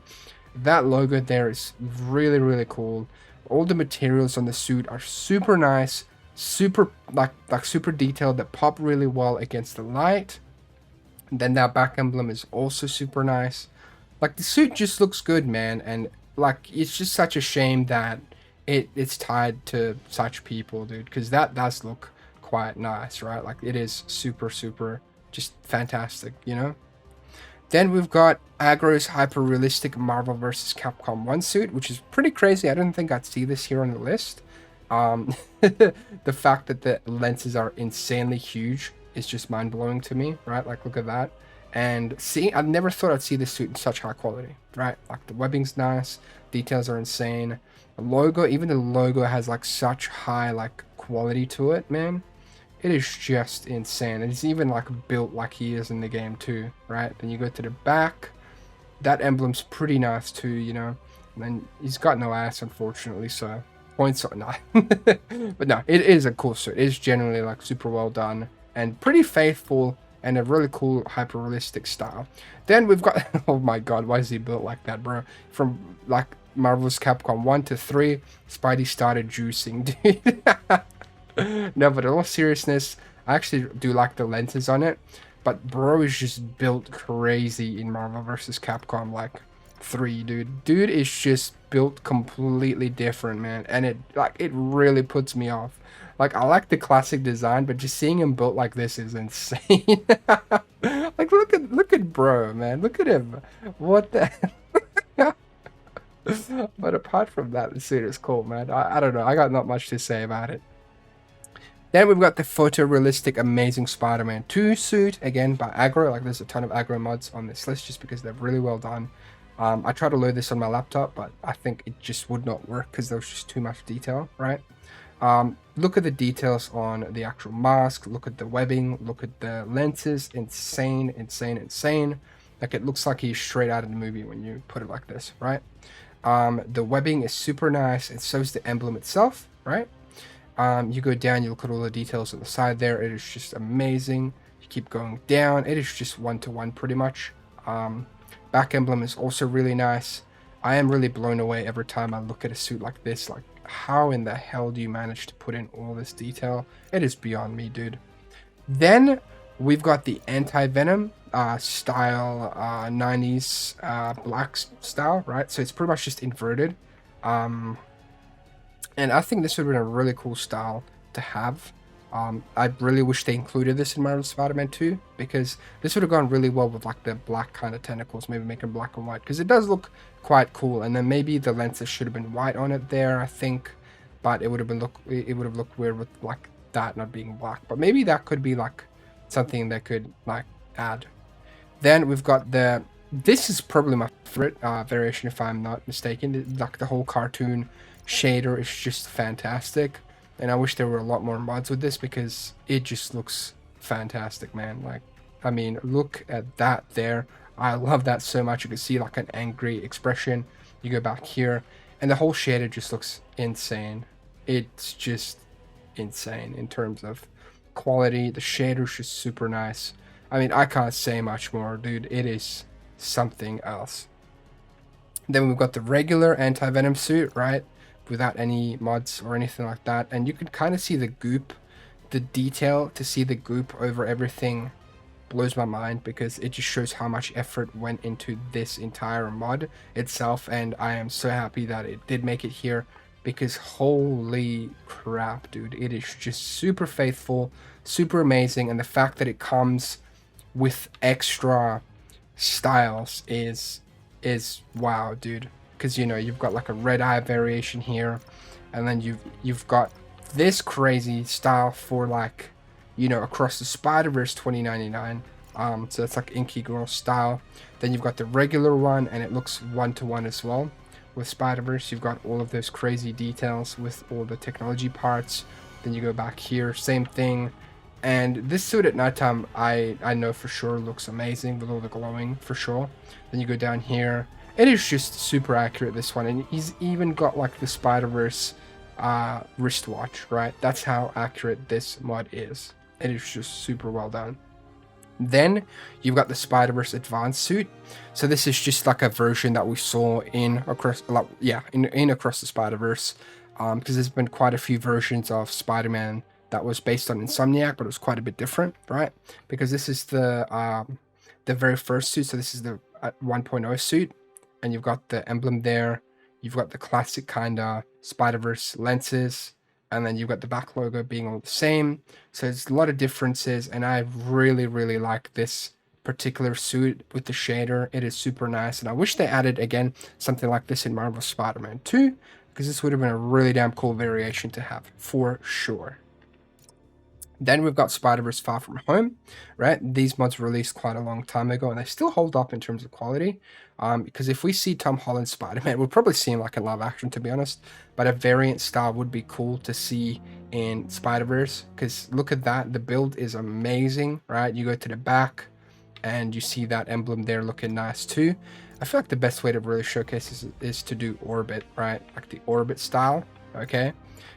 That logo there is really, really cool. All the materials on the suit are super nice, super, like super detailed, that pop really well against the light. And then that back emblem is also super nice. Like, the suit just looks good, man, and like, it's just such a shame that it's tied to such people, dude, because that does look quite nice, right? Like, it is super, super just fantastic, you know? Then we've got Agro's hyper-realistic Marvel vs. Capcom 1 suit, which is pretty crazy. I didn't think I'd see this here on the list. The fact that the lenses are insanely huge is just mind-blowing to me, right? Like, look at that. And see, I never thought I'd see this suit in such high quality, right? Like, the webbing's nice, details are insane. The logo, even the logo has like such high like quality to it, man. It is just insane. And it's even like built like he is in the game too, right? Then you go to the back. That emblem's pretty nice too, you know. And then he's got no ass, unfortunately, so points are not. But no, it is a cool suit. It is generally like super well done and pretty faithful, and a really cool hyper-realistic style. Then we've got, oh my god, why is he built like that, bro? From like Marvel's Capcom 1 to 3, Spidey started juicing, dude. No, but in all seriousness, I actually do like the lenses on it. But bro is just built crazy in Marvel vs. Capcom like 3, dude. Dude is just built completely different, man. And it really puts me off. Like, I like the classic design, but just seeing him built like this is insane. Like, look at bro, man. Look at him. What the But apart from that, the suit is cool, man. I don't know. I got not much to say about it. Then we've got the photorealistic Amazing Spider-Man 2 suit, again by Agro. Like, there's a ton of Agro mods on this list just because they're really well done. I tried to load this on my laptop, but I think it just would not work because there was just too much detail, right? Look at the details on the actual mask, look at the webbing, look at the lenses. Insane, insane, insane. Like, it looks like he's straight out of the movie when you put it like this, right? The webbing is super nice, and so is the emblem itself, right? You go down, you look at all the details on the side there. It is just amazing. You keep going down. It is just one-to-one pretty much. Back emblem is also really nice. I am really blown away every time I look at a suit like this. Like, how in the hell do you manage to put in all this detail? It is beyond me, dude. Then we've got the anti-venom style, 90s black style, right? So it's pretty much just inverted. And I think this would have been a really cool style to have. I really wish they included this in Marvel Spider-Man 2, because this would have gone really well with like the black kind of tentacles, maybe make them black and white, because it does look quite cool. And then maybe the lenses should have been white on it there, I think, but it would have looked weird with like that not being black. But maybe that could be like something they could like add. Then we've got this is probably my favorite variation if I'm not mistaken. Like, the whole cartoon shader is just fantastic, and I wish there were a lot more mods with this because it just looks fantastic, man. Like, I mean, look at that there. I love that so much. You can see like an angry expression. You go back here and the whole shader just looks insane. It's just insane in terms of quality. The shader's just super nice. I mean, I can't say much more, dude. It is something else. Then we've got the regular anti-venom suit, right? Without any mods or anything like that. And you can kind of see the goop. The detail to see the goop over everything blows my mind, because it just shows how much effort went into this entire mod itself. And I am so happy that it did make it here, because holy crap, dude. It is just super faithful, super amazing. And the fact that it comes with extra styles is wow, dude. Because, you know, you've got like a red eye variation here, and then you've got this crazy style for, like, you know, Across the Spider-Verse 2099. So it's like Inky Girl style. Then you've got the regular one, and it looks one-to-one as well. With Spider-Verse, you've got all of those crazy details with all the technology parts. Then you go back here, same thing. And this suit at nighttime, I know for sure looks amazing with all the glowing, for sure. Then you go down here. It is just super accurate, this one. And he's even got like the Spider-Verse wristwatch, right? That's how accurate this mod is. It is just super well done. Then you've got the Spider-Verse Advanced suit. So this is just like a version that we saw in Across the Spider-Verse. Because there's been quite a few versions of Spider-Man that was based on Insomniac, but it was quite a bit different, right? Because this is the very first suit. So this is the 1.0 suit, and you've got the emblem there. You've got the classic kind of Spider-Verse lenses, and then you've got the back logo being all the same. So there's a lot of differences, and I really, really like this particular suit with the shader. It is super nice, and I wish they added, again, something like this in Marvel Spider-Man 2, because this would have been a really damn cool variation to have, for sure. Then we've got Spider-Verse Far From Home, right? These mods were released quite a long time ago, and they still hold up in terms of quality. Because if we see Tom Holland's Spider-Man, we'll probably see him like in live action, to be honest. But a variant style would be cool to see in Spider-Verse, because look at that. The build is amazing, right? You go to the back, and you see that emblem there looking nice too. I feel like the best way to really showcase is to do Orbit, right? Like the Orbit style, okay?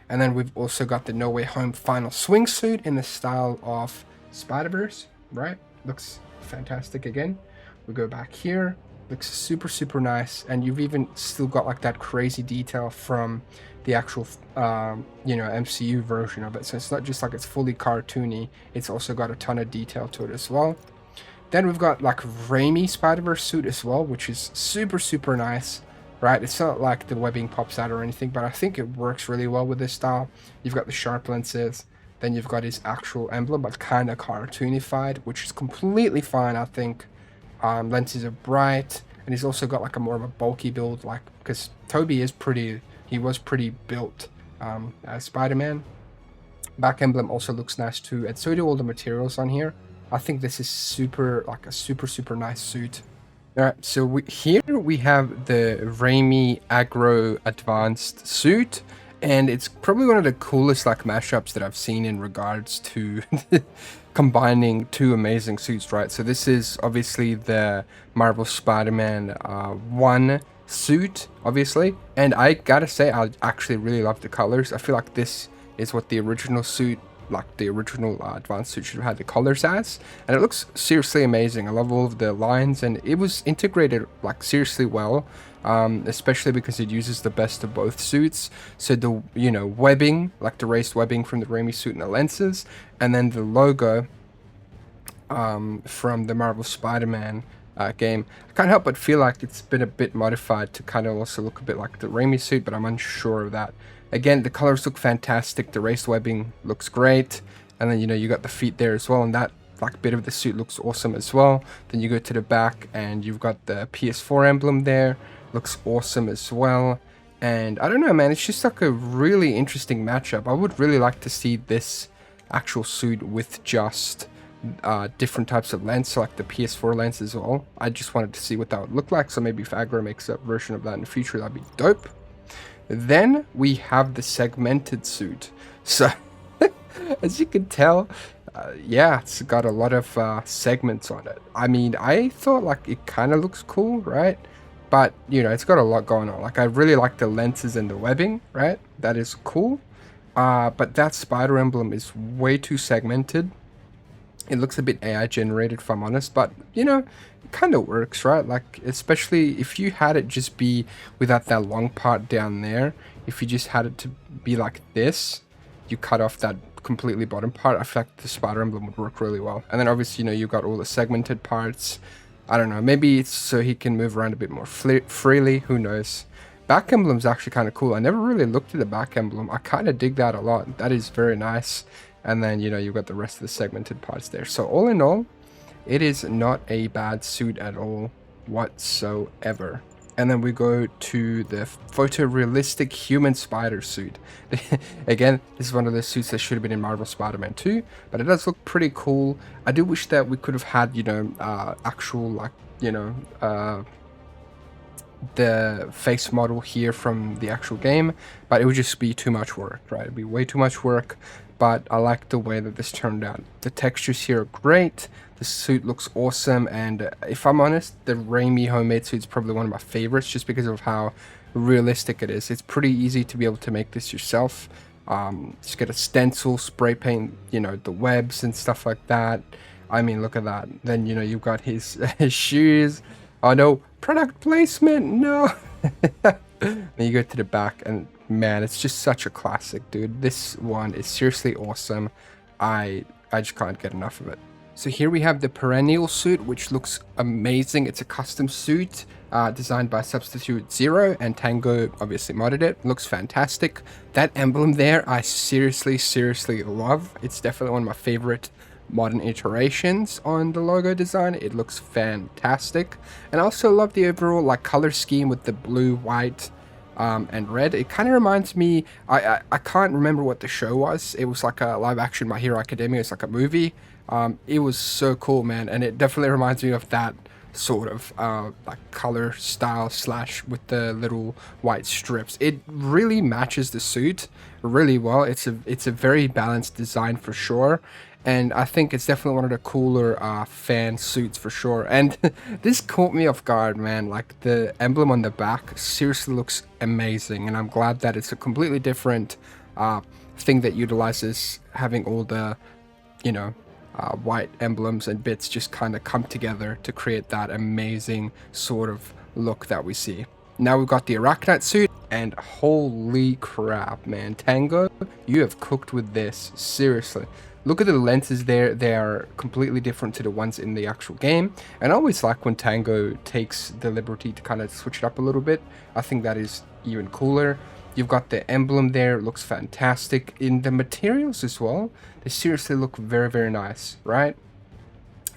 And then we've also got the No Way Home Final Swing suit in the style of Spider-Verse, right? Looks fantastic again. We go back here. Looks super, super nice. And you've even still got like that crazy detail from the actual, you know, MCU version of it. So it's not just like it's fully cartoony. It's also got a ton of detail to it as well. Then we've got like Raimi Spider-Verse suit as well, which is super, super nice, right? It's not like the webbing pops out or anything, but I think it works really well with this style. You've got the sharp lenses, then you've got his actual emblem, but kind of cartoonified, which is completely fine, I think. Lenses are bright, and he's also got like a more of a bulky build, like, because Toby is pretty, he was pretty built as Spider-Man. Back emblem also looks nice too, and so do all the materials on here. I think this is super, like a super, super nice suit. Alright, so here we have the Raimi Agro Advanced suit, and it's probably one of the coolest like mashups that I've seen in regards to combining two amazing suits, right? So this is obviously the Marvel Spider-Man 1 suit, obviously, and I gotta say I actually really love the colors. I feel like this is what the original suit, like the original advanced suit, should have had the colors as, and it looks seriously amazing. I love all of the lines, and it was integrated like seriously well, especially because it uses the best of both suits. So the, you know, webbing, like the raised webbing from the Raimi suit and the lenses, and then the logo from the Marvel Spider-Man game. I can't help but feel like it's been a bit modified to kind of also look a bit like the Raimi suit, but I'm unsure of that. Again, the colors look fantastic. The raised webbing looks great. And then, you know, you got the feet there as well. And that like bit of the suit looks awesome as well. Then you go to the back and you've got the PS4 emblem there. Looks awesome as well. And I don't know, man. It's just like a really interesting matchup. I would really like to see this actual suit with just different types of lens, so like the PS4 lens as well. I just wanted to see what that would look like. So maybe if Agro makes a version of that in the future, that'd be dope. Then we have the segmented suit. So, as you can tell, yeah, it's got a lot of segments on it. I mean, I thought like it kind of looks cool, right? But, you know, it's got a lot going on. Like, I really like the lenses and the webbing, right? That is cool. But that spider emblem is way too segmented. It looks a bit AI generated, if I'm honest, but, you know, it kind of works, right? Like, especially if you had it just be without that long part down there, if you just had it to be like this, you cut off that completely bottom part, I feel like the spider emblem would work really well. And then obviously, you know, you've got all the segmented parts. I don't know, maybe it's so he can move around a bit more freely, who knows. Back emblem's actually kind of cool. I never really looked at the back emblem. I kind of dig that a lot. That is very nice. And then, you know, you've got the rest of the segmented parts there. So all in all, it is not a bad suit at all whatsoever. And then we go to the photorealistic human spider suit. Again, this is one of the suits that should have been in Marvel Spider-Man 2, but it does look pretty cool. I do wish that we could have had, you know, actual, like, you know, the face model here from the actual game, but it would just be too much work, right? It'd be way too much work. But I like the way that this turned out. The textures here are great. The suit looks awesome. And if I'm honest, the Raimi homemade suit is probably one of my favorites just because of how realistic it is. It's pretty easy to be able to make this yourself. Just get a stencil, spray paint, you know, the webs and stuff like that. I mean, look at that. Then, you know, you've got his, his shoes. Oh, no. Product placement. No. Then you go to the back and man, it's just such a classic, dude. This one is seriously awesome. I just can't get enough of it. So here we have the Perennial suit, which looks amazing. It's a custom suit designed by Substitute Zero, and Tango obviously modded it. Looks fantastic. That emblem there, I seriously love. It's definitely one of my favorite modern iterations on the logo design. It looks fantastic. And I also love the overall like color scheme with the blue, white, and red. It kind of reminds me, I can't remember what the show was. It was like a live action My Hero Academia. It's like a movie. It was so cool, man, and it definitely reminds me of that sort of like color style slash with the little white strips. It really matches the suit really well. It's a very balanced design for sure. And I think it's definitely one of the cooler fan suits for sure. And this caught me off guard, man. Like the emblem on the back seriously looks amazing. And I'm glad that it's a completely different thing that utilizes having all the, you know, white emblems and bits just kind of come together to create that amazing sort of look that we see. Now we've got the Arachnite suit, and holy crap, man. Tango, you have cooked with this, seriously. Look at the lenses there, they are completely different to the ones in the actual game. And I always like when Tango takes the liberty to kind of switch it up a little bit. I think that is even cooler. You've got the emblem there, it looks fantastic. In the materials as well, they seriously look very, very nice, right?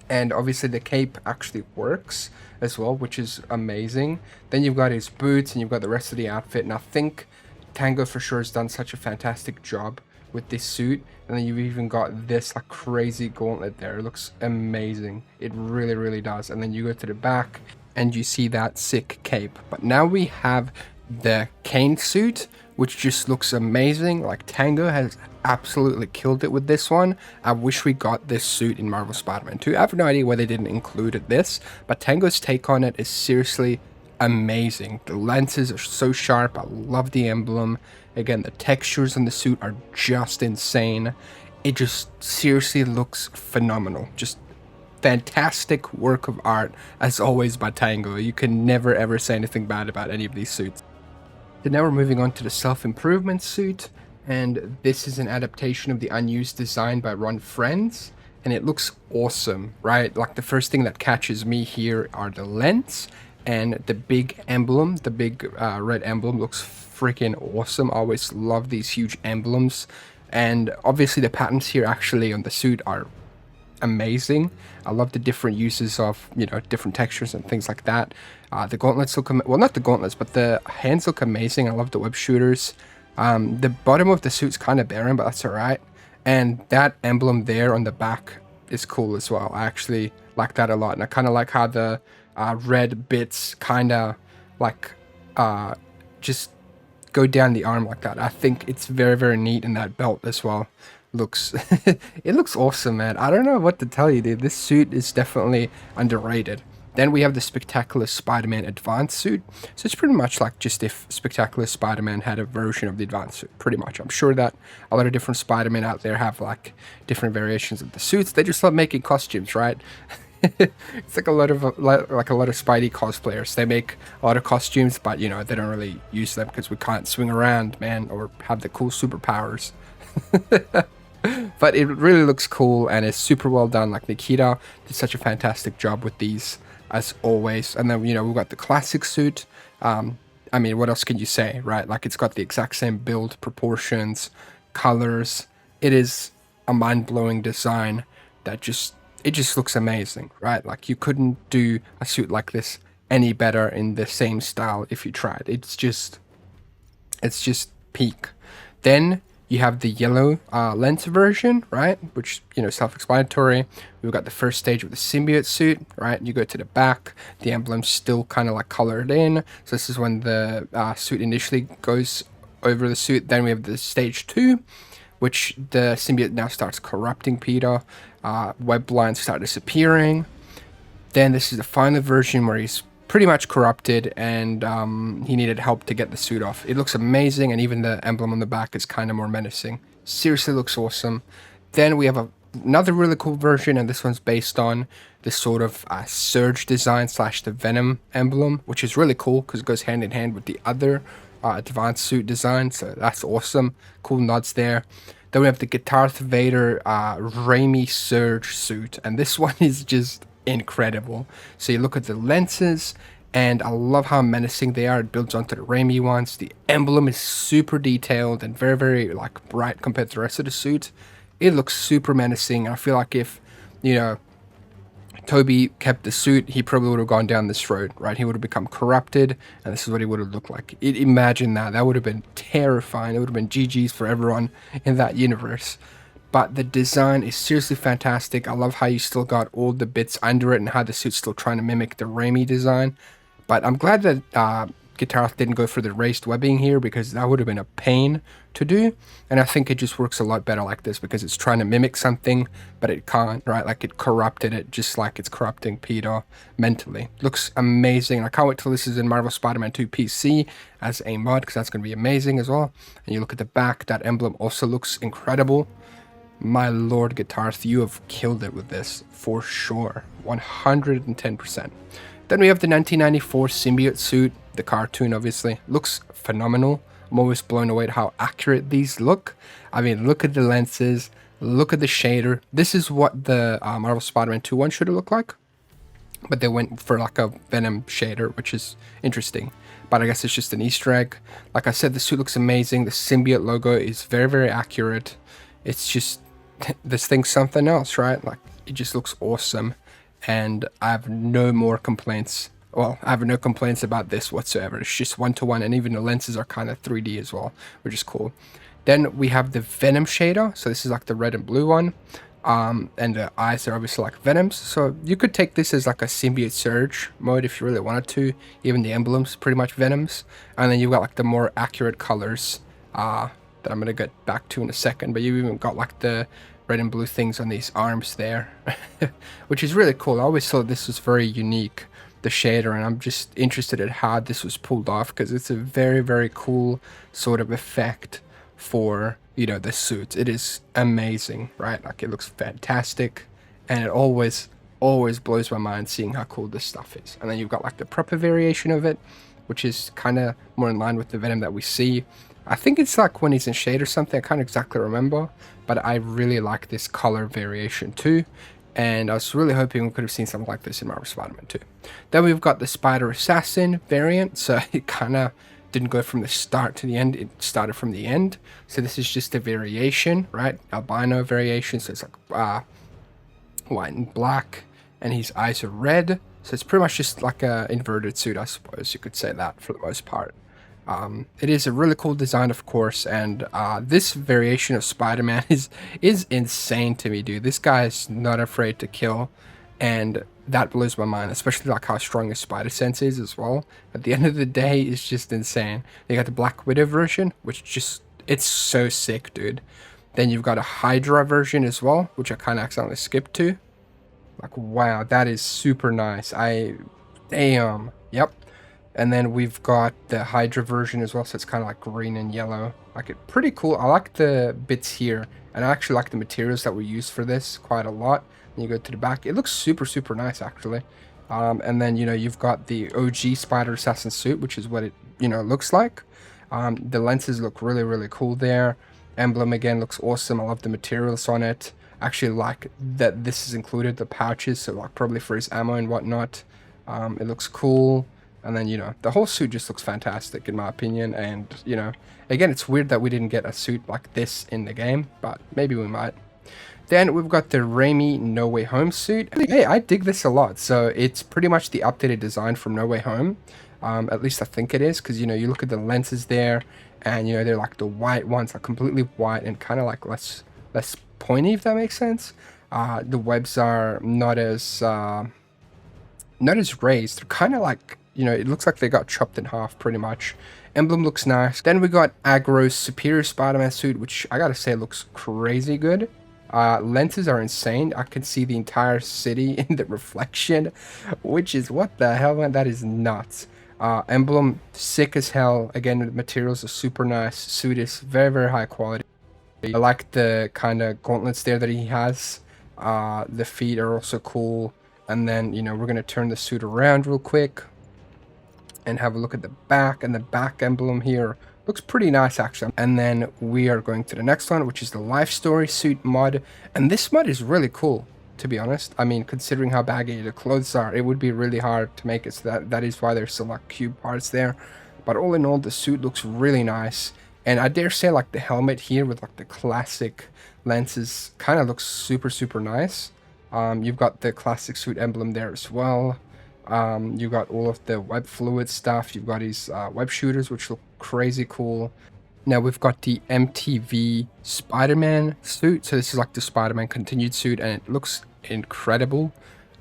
And obviously the cape actually works as well, which is amazing. Then you've got his boots and you've got the rest of the outfit. And I think Tango for sure has done such a fantastic job with this suit. And then you've even got this like crazy gauntlet there. It looks amazing. It really, really does. And then you go to the back and you see that sick cape. But now we have the cane suit, which just looks amazing. Like Tango has absolutely killed it with this one. I wish we got this suit in Marvel Spider-Man 2. I have no idea why they didn't include this, but Tango's take on it is seriously amazing. The lenses are so sharp. I love the emblem. Again, the textures on the suit are just insane. It just seriously looks phenomenal. Just fantastic work of art as always by Tango. You can never ever say anything bad about any of these suits. So now we're moving on to the self-improvement suit, and this is an adaptation of the unused design by Ron Friends, and it looks awesome, right? Like the first thing that catches me here are the lens, and the big emblem, the big red emblem looks freaking awesome. I always love these huge emblems, and obviously the patterns here actually on the suit are amazing. I love the different uses of, you know, different textures and things like that. The gauntlets look, well, not the gauntlets, but the hands look amazing. I love the web shooters. The bottom of the suit's kind of barren, but that's all right. And that emblem there on the back is cool as well. I actually like that a lot. And I kind of like how the red bits kind of like just go down the arm like that. I think it's very, very neat, in that belt as well. Looks it looks awesome, man. I don't know what to tell you, dude. This suit is definitely underrated. Then we have the Spectacular Spider-Man Advanced suit. So it's pretty much like just if Spectacular Spider-Man had a version of the Advanced suit, pretty much. I'm sure that a lot of different Spider-Man out there have like different variations of the suits. They just love making costumes, right? It's like a lot of Spidey cosplayers. They make a lot of costumes, but you know, they don't really use them because we can't swing around, man, or have the cool superpowers. But it really looks cool and it's super well done. Like Nikita did such a fantastic job with these as always. And then, you know, we've got the classic suit. I mean, what else can you say, right? Like it's got the exact same build, proportions, colors. It is a mind-blowing design that it just looks amazing, right? Like you couldn't do a suit like this any better in the same style if you tried. It's just peak. Then you have the yellow lens version, right? Which, you know, self-explanatory. We've got the first stage with the symbiote suit, right? You go to the back, the emblem's still kind of like colored in. So this is when the suit initially goes over the suit. Then we have the stage 2, which the symbiote now starts corrupting Peter. Web lines start disappearing. Then this is the final version where he's pretty much corrupted and he needed help to get the suit off. It looks amazing, and even the emblem on the back is kind of more menacing. Seriously looks awesome. Then we have another really cool version, and this one's based on this sort of Surge design / the Venom emblem, which is really cool because it goes hand in hand with the other advanced suit design, so that's awesome. Cool nods there. Then we have the GuitarthVader Raimi Surge suit, and this one is just incredible. So you look at the lenses, and I love how menacing they are. It builds onto the Raimi ones. The emblem is super detailed and very, very like bright compared to the rest of the suit. It looks super menacing. I feel like if, you know, Toby kept the suit, he probably would have gone down this road, right? He would have become corrupted, and this is what he would have looked like. Imagine that. That would have been terrifying. It would have been GG's for everyone in that universe. But the design is seriously fantastic. I love how you still got all the bits under it and how the suit's still trying to mimic the Raimi design. But I'm glad that Guitarth didn't go for the raised webbing here, because that would have been a pain to do. And I think it just works a lot better like this, because it's trying to mimic something, but it can't, right? Like it corrupted it just like it's corrupting Peter mentally. Looks amazing. I can't wait till this is in Marvel Spider-Man 2 PC as a mod, because that's going to be amazing as well. And you look at the back, that emblem also looks incredible. My lord, Gotharust, you have killed it with this for sure, 110%. Then we have the 1994 symbiote suit, the cartoon obviously, looks phenomenal. I'm always blown away at how accurate these look. I mean, look at the lenses, look at the shader. This is what the Marvel Spider-Man 2 one should have looked like, but they went for like a Venom shader, which is interesting. But I guess it's just an Easter egg. Like I said, the suit looks amazing. The symbiote logo is very, very accurate. It's just, this thing's something else, right? Like, it just looks awesome. And I have no more complaints. Well, I have no complaints about this whatsoever. It's just one-to-one, and even the lenses are kind of 3D as well, which is cool. Then we have the Venom shader. So this is like the red and blue one. And the eyes are obviously like Venoms. So you could take this as like a symbiote surge mode if you really wanted to. Even the emblems pretty much Venoms. And then you've got like the more accurate colors that I'm going to get back to in a second. But you even got like the red and blue things on these arms there, which is really cool. I always thought this was very unique, the shader, and I'm just interested in how this was pulled off, because it's a very, very cool sort of effect for, you know, the suit. It is amazing, right? Like, it looks fantastic, and it always blows my mind seeing how cool this stuff is. And then you've got like the proper variation of it, which is kind of more in line with the Venom that we see. I think it's like when he's in shade or something, I can't exactly remember, but I really like this color variation too. And I was really hoping we could have seen something like this in Marvel Spider-Man 2. Then we've got the Spider Assassin variant, so it kind of didn't go from the start to the end, it started from the end. So this is just a variation, right? Albino variation, so it's like white and black, and his eyes are red. So it's pretty much just like a inverted suit, I suppose you could say that for the most part. It is a really cool design, of course, and this variation of Spider-Man is insane to me, dude. This guy is not afraid to kill, and that blows my mind, especially like how strong his spider sense is as well. At the end of the day, it's just insane. You got the Black Widow version, which just, it's so sick, dude. Then you've got a Hydra version as well, which I kind of accidentally skipped to. Like, wow, that is super nice. Damn, yep. And then we've got the Hydra version as well, so it's kind of like green and yellow. Like, it pretty cool. I like the bits here, and I actually like the materials that we use for this quite a lot. And you go to the back, it looks super, super nice, actually. And then, you know, you've got the OG Spider Assassin suit, which is what it, you know, looks like. The lenses look really, really cool there. Emblem, again, looks awesome. I love the materials on it. I actually like that this is included, the pouches, so like probably for his ammo and whatnot. It looks cool. And then, you know, the whole suit just looks fantastic in my opinion. And, you know, again, it's weird that we didn't get a suit like this in the game, but maybe we might. Then we've got the Raimi No Way Home suit. Hey, I dig this a lot. So it's pretty much the updated design from No Way Home. At least I think it is, because, you know, you look at the lenses there, and, you know, they're like the white ones, like completely white and kind of like less pointy, if that makes sense. The webs are not as raised. They're kind of like, you know, it looks like they got chopped in half pretty much. Emblem looks nice. Then we got Agro's Superior Spider-Man suit, which I gotta say looks crazy good. Lenses are insane. I can see the entire city in the reflection, which is, what the hell, man? That is nuts. Emblem, sick as hell. Again, the materials are super nice. Suit is very, very high quality. I like the kind of gauntlets there that he has. The feet are also cool. And then, you know, we're gonna turn the suit around real quick and have a look at the back, and the back emblem here looks pretty nice actually. And then we are going to the next one, which is the Life Story suit mod, and this mod is really cool, to be honest. I mean, considering how baggy the clothes are, it would be really hard to make it, so that is why there's some like cube parts there. But all in all, the suit looks really nice, and I dare say like the helmet here with like the classic lenses kind of looks super, super nice. You've got the classic suit emblem there as well. You've got all of the web fluid stuff. You've got his web shooters, which look crazy cool. Now we've got the MTV Spider-Man suit. So this is like the Spider-Man continued suit, and it looks incredible.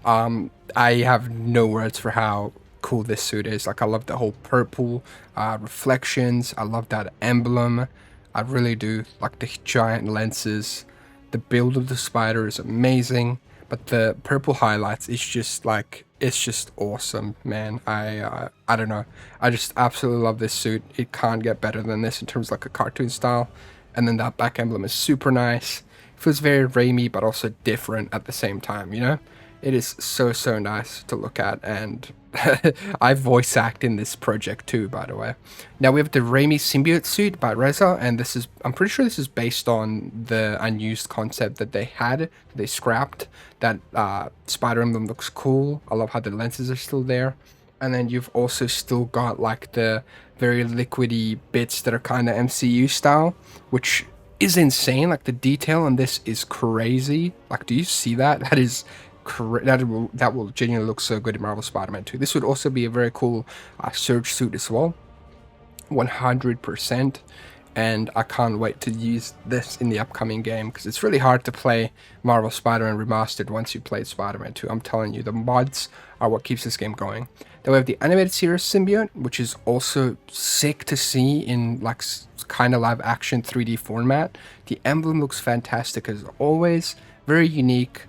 I have no words for how cool this suit is. Like, I love the whole purple reflections. I love that emblem. I really do. Like the giant lenses. The build of the spider is amazing. But the purple highlights is just like, it's just awesome, man. I don't know. I just absolutely love this suit. It can't get better than this in terms of like a cartoon style. And then that back emblem is super nice. Feels very Raimi, but also different at the same time, you know? It is so nice to look at, and I voice act in this project too, by the way. Now we have the Raimi symbiote suit by Reza, and this is, I'm pretty sure this is based on the unused concept that they had, they scrapped. That Spider Emblem looks cool. I love how the lenses are still there. And then you've also still got like the very liquidy bits that are kind of MCU style, which is insane. Like the detail on this is crazy. Like, do you see that? That is that will genuinely look so good in Marvel Spider-Man 2. This would also be a very cool Surge suit as well, 100%. And I can't wait to use this in the upcoming game, because it's really hard to play Marvel Spider-Man Remastered once you played Spider-Man 2. I'm telling you, the mods are what keeps this game going. Then we have the animated series symbiote, which is also sick to see in like kind of live action 3D format. The emblem looks fantastic as always, very unique.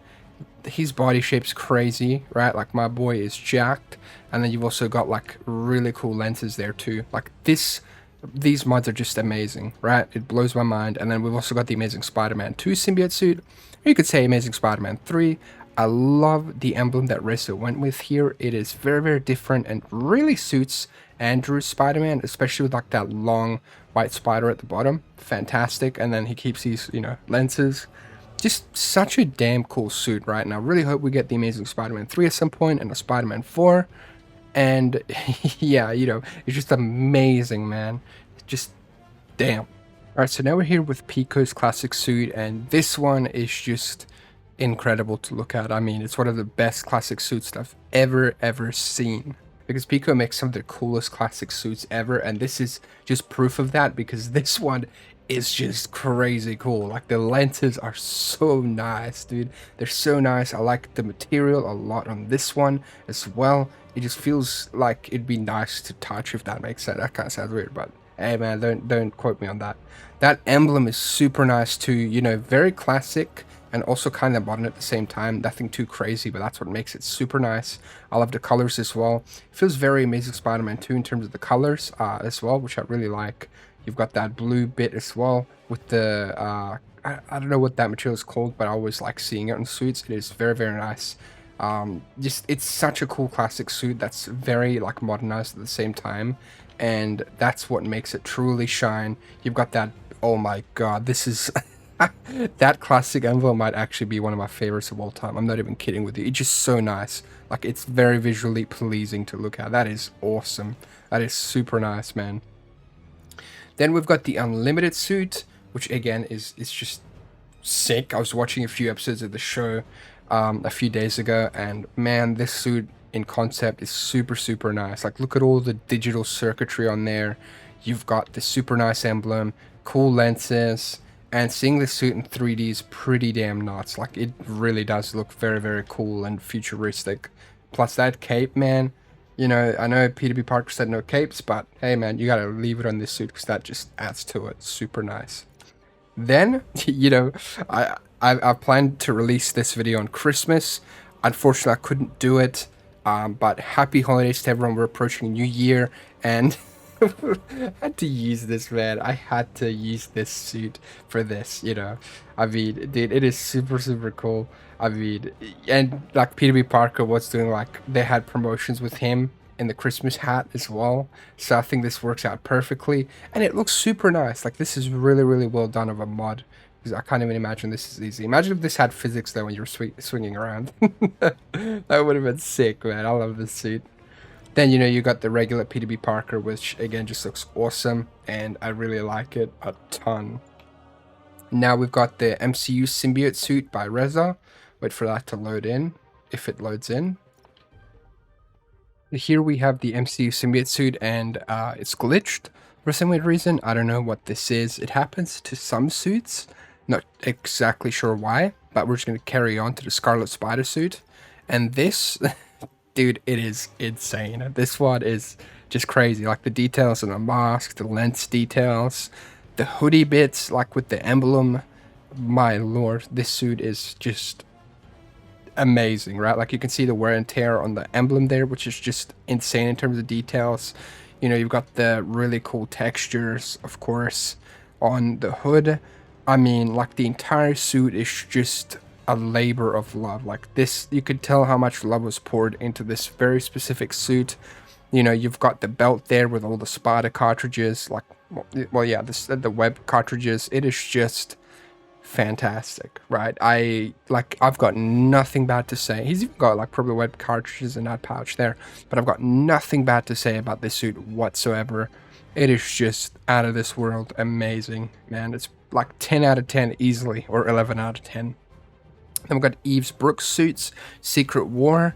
His body shape's crazy, right? Like my boy is jacked. And then you've also got like really cool lenses there too. Like these mods are just amazing, right? It blows my mind. And then we've also got the Amazing Spider-Man 2 symbiote suit, or you could say Amazing Spider-Man 3. I love the emblem that Reza went with here. It is very different and really suits Andrew's Spider-Man, especially with like that long white spider at the bottom. Fantastic. And then he keeps these, you know, lenses. Just such a damn cool suit, right? And I really hope we get the Amazing Spider-Man 3 at some point, and a Spider-Man 4. And yeah, you know, it's just amazing, man. Just damn. Alright, so now we're here with Pico's classic suit, and this one is just incredible to look at. I mean, it's one of the best classic suits that I've ever seen. Because Pico makes some of the coolest classic suits ever, and this is just proof of that, because this one is just crazy cool. Like the lenses are so nice, dude. They're so nice. I like the material a lot on this one as well. It just feels like it'd be nice to touch, if that makes sense. That kind of sounds weird, but hey man, don't quote me on that. That emblem is super nice too, you know, very classic and also kind of modern at the same time. Nothing too crazy, but that's what makes it super nice. I love the colors as well. It feels very Amazing Spider-Man 2 in terms of the colors as well, which I really like. You've got that blue bit as well with the I don't know what that material is called, but I always like seeing it on suits. It is very nice. Just it's such a cool classic suit that's very like modernized at the same time, and that's what makes it truly shine. You've got that, oh my god, this is that classic emblem might actually be one of my favorites of all time. I'm not even kidding with you. It's just so nice. Like, it's very visually pleasing to look at. That is awesome. That is super nice, man. Then we've got the Unlimited suit, which again is just sick. I was watching a few episodes of the show a few days ago, and man, this suit in concept is super nice. Like, look at all the digital circuitry on there. You've got the super nice emblem, cool lenses, and seeing this suit in 3D is pretty damn nuts. Like, it really does look very cool and futuristic. Plus that cape, man. You know, I know Peter B. Parker said no capes, but hey man, you gotta leave it on this suit because that just adds to it. Super nice. Then, you know, I planned to release this video on Christmas. Unfortunately, I couldn't do it. But happy holidays to everyone. We're approaching New Year, and I had to use this, man. I had to use this suit for this, you know. I mean, dude, it is super cool. I mean, and like Peter B. Parker was doing, like, they had promotions with him in the Christmas hat as well. So I think this works out perfectly, and it looks super nice. Like, this is really well done of a mod, because I can't even imagine this is easy. Imagine if this had physics though when you were swinging around. That would have been sick, man. I love this suit. Then, you know, you got the regular Peter B. Parker, which again just looks awesome, and I really like it a ton. Now we've got the MCU symbiote suit by Reza. Wait for that to load in, if it loads in. Here we have the MCU symbiote suit, and it's glitched for some weird reason. I don't know what this is. It happens to some suits. Not exactly sure why, but we're just going to carry on to the Scarlet Spider suit. And this, dude, it is insane. This one is just crazy. Like, the details on the mask, the lens details, the hoodie bits, like with the emblem. My lord, this suit is just amazing, right? Like, you can see the wear and tear on the emblem there, which is just insane in terms of details. You know, you've got the really cool textures, of course, on the hood. I mean, like, the entire suit is just a labor of love. Like, this, you could tell how much love was poured into this very specific suit. You know, you've got the belt there with all the spider cartridges, like, well, yeah, the web cartridges. It is just fantastic, right? I've got nothing bad to say. He's even got, like, probably web cartridges in that pouch there, but I've got nothing bad to say about this suit whatsoever. It is just out of this world amazing, man. It's like 10 out of 10 easily, or 11 out of 10. Then we've got Eve's Brooks suits, Secret War.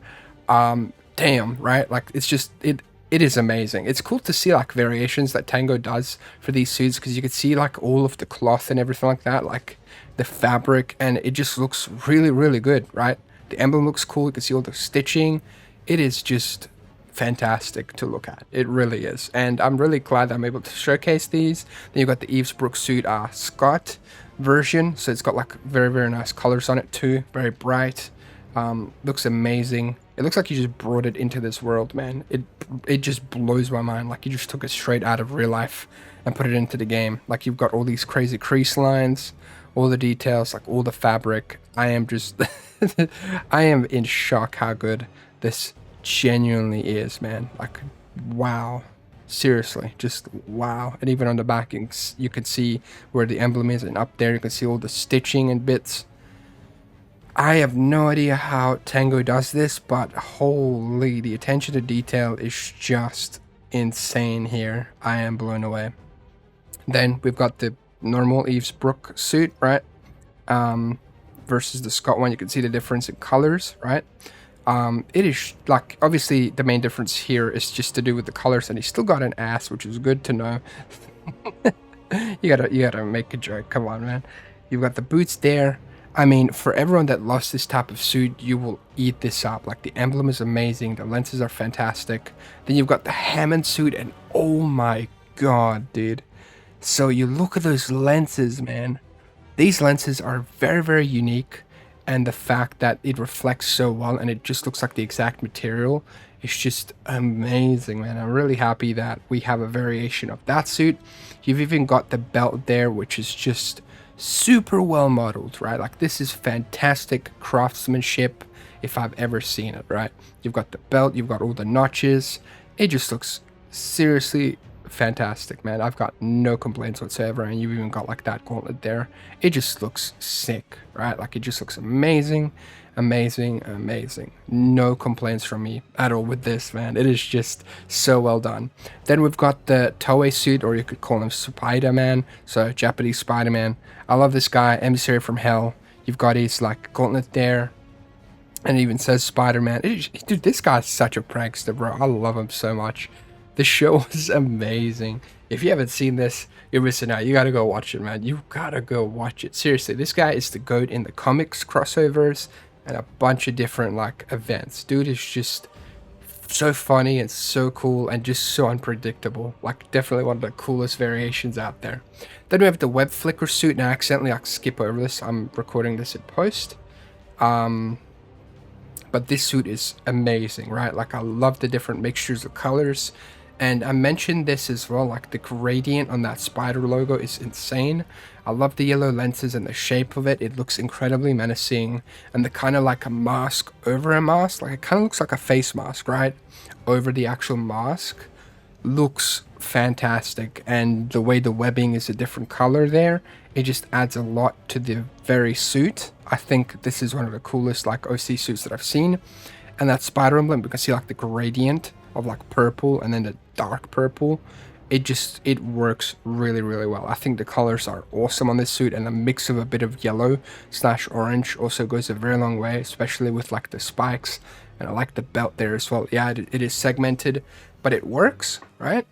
Damn, right? Like, it's just, it is amazing. It's cool to see, like, variations that Tango does for these suits, because you could see, like, all of the cloth and everything like that, like the fabric, and it just looks really, really good, right? The emblem looks cool. You can see all the stitching. It is just fantastic to look at. It really is. And I'm really glad that I'm able to showcase these. Then you've got the Eve's Brooks suit Scott version. So it's got, like, very, very nice colors on it too. Very bright. Looks amazing. It looks like you just brought it into this world, man. It just blows my mind. Like, you just took it straight out of real life and put it into the game. Like, you've got all these crazy crease lines, all the details, like all the fabric. I am just I am in shock how good this genuinely is, man. Like, wow. Seriously, just wow. And even on the back, you can see where the emblem is, and up there you can see all the stitching and bits. I have no idea how Tango does this, but holy, the attention to detail is just insane here. I am blown away. Then we've got the normal Eve's Brook suit, right? Versus the Scott one. You can see the difference in colors, right? It is, like, obviously the main difference here is just to do with the colors, and he's still got an ass, which is good to know. you gotta make a joke. Come on, man. You've got the boots there. I mean, for everyone that loves this type of suit, you will eat this up. Like, the emblem is amazing. The lenses are fantastic. Then you've got the Hammond suit, and oh my god, dude. So you look at those lenses, man. These lenses are very, very unique. And the fact that it reflects so well and it just looks like the exact material is just amazing, man. I'm really happy that we have a variation of that suit. You've even got the belt there, which is just super well modeled, right? Like, this is fantastic craftsmanship if I've ever seen it, right? You've got the belt, you've got all the notches. It just looks seriously fantastic, man. I've got no complaints whatsoever. And you've even got, like, that gauntlet there. It just looks sick, right? Like, it just looks amazing, amazing, amazing. No complaints from me at all with this, man. It is just so well done. Then we've got the Toei suit, or you could call him Spider-Man, so Japanese Spider-Man. I love this guy, emissary from hell. You've got his, like, gauntlet there, and it even says Spider-Man. Dude, this guy's such a prankster, bro. I love him so much. The show was amazing. If you haven't seen this, you're missing out. You gotta go watch it, man. You gotta go watch it. Seriously, this guy is the GOAT in the comics, crossovers, and a bunch of different, like, events. Dude is just so funny and so cool and just so unpredictable. Like, definitely one of the coolest variations out there. Then we have the web flicker suit. Now, I accidentally, like, skip over this. I'm recording this in post. But this suit is amazing, right? Like, I love the different mixtures of colors. And I mentioned this as well, like, the gradient on that spider logo is insane. I love the yellow lenses and the shape of it. It looks incredibly menacing. And the kind of like a mask over a mask, like, it kind of looks like a face mask, right? Over the actual mask. Looks fantastic. And the way the webbing is a different color there, it just adds a lot to the very suit. I think this is one of the coolest, like, OC suits that I've seen. And that spider emblem, you can see, like, the gradient of, like, purple and then the dark purple. It works really, really well. I think the colors are awesome on this suit, and a mix of a bit of yellow / orange also goes a very long way, especially with, like, the spikes. And I like the belt there as well. Yeah, it is segmented, but it works, right?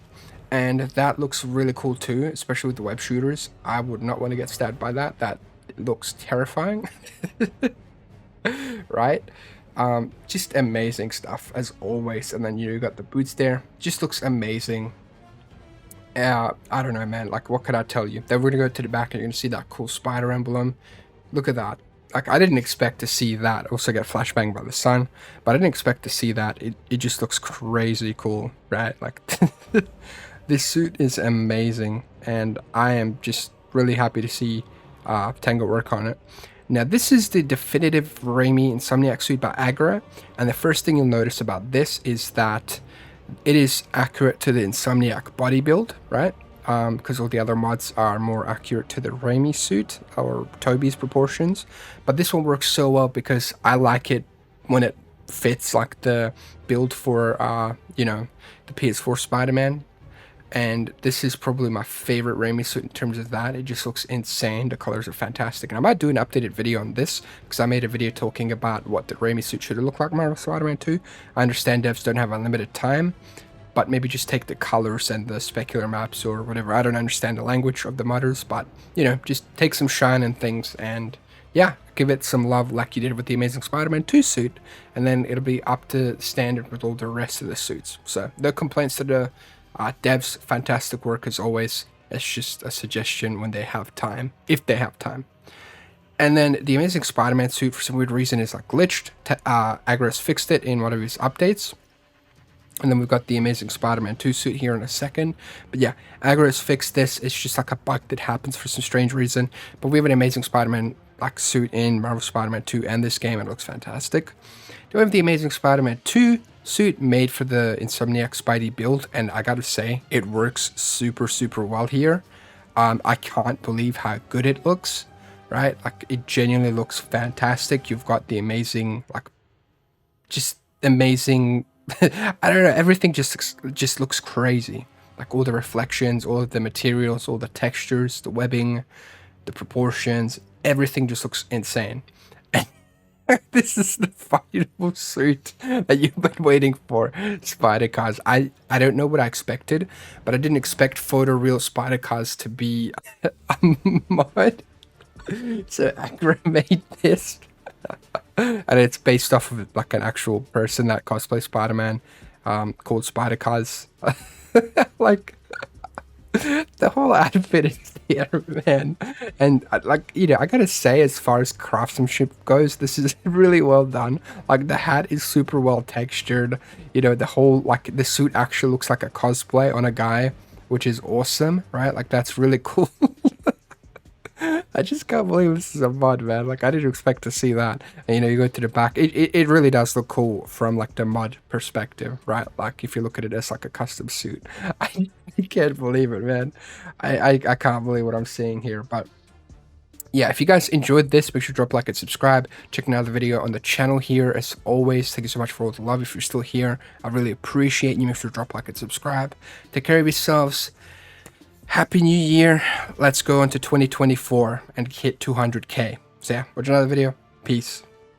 And that looks really cool too, especially with the web shooters. I would not want to get stabbed by that. That looks terrifying. Right? Just amazing stuff as always. And then you got the boots there. Just looks amazing. I don't know, man. Like, what could I tell you? Then we're gonna go to the back and you're gonna see that cool spider emblem. Look at that. Like, I didn't expect to see that. Also get flashbang by the sun, but I didn't expect to see that. It just looks crazy cool, right? Like, this suit is amazing, and I am just really happy to see Tango work on it. Now, this is the definitive Raimi Insomniac suit by Agro, and the first thing you'll notice about this is that it is accurate to the Insomniac body build, right? Because all the other mods are more accurate to the Raimi suit or Toby's proportions. But this one works so well because I like it when it fits like the build for, you know, the PS4 Spider-Man. And this is probably my favorite Raimi suit in terms of that. It just looks insane. The colors are fantastic. And I might do an updated video on this because I made a video talking about what the Raimi suit should look like Marvel Spider-Man 2. I understand devs don't have unlimited time, but maybe just take the colors and the specular maps or whatever. I don't understand the language of the modders, but, you know, just take some shine and things and, yeah, give it some love like you did with the Amazing Spider-Man 2 suit, and then it'll be up to standard with all the rest of the suits. So, no complaints to the devs. Fantastic work as always. It's just a suggestion when they have time, if they have time. And then the Amazing Spider-Man suit, for some weird reason, is like glitched. Agro's fixed it in one of his updates. And then we've got the Amazing Spider-Man 2 suit here in a second. But yeah, Agro's fixed this. It's just like a bug that happens for some strange reason. But we have an Amazing Spider-Man like suit in Marvel Spider-Man 2 and this game, and it looks fantastic. Then we have the Amazing Spider-Man 2 suit made for the Insomniac Spidey build, and I gotta say, it works super, super well here. I can't believe how good it looks, right? Like, it genuinely looks fantastic. You've got the amazing, like, just amazing, I don't know, everything just looks crazy. Like, all the reflections, all of the materials, all the textures, the webbing, the proportions, everything just looks insane. This is the final suit that you've been waiting for, Spider Cars. I don't know what I expected, but I didn't expect photoreal Spider Cars to be a mod. So Agro made this, and it's based off of like an actual person that cosplays Spider-Man, called Spider Cars. Like, the whole outfit is there, man. And like, you know, I gotta say, as far as craftsmanship goes, this is really well done. Like, the hat is super well textured. You know, the whole, like, the suit actually looks like a cosplay on a guy, which is awesome, right? Like, that's really cool. I just can't believe this is a mod, man. Like, I didn't expect to see that. And, you know, you go to the back. It really does look cool from, like, the mod perspective, right? Like, if you look at it as, like, a custom suit. I can't believe it, man. I can't believe what I'm seeing here. But, yeah, if you guys enjoyed this, make sure to drop a like and subscribe. Check another video on the channel here. As always, thank you so much for all the love. If you're still here, I really appreciate you. Make sure to drop a like and subscribe. Take care of yourselves. Happy New Year. Let's go into 2024 and hit 200K. So yeah, watch another video. Peace.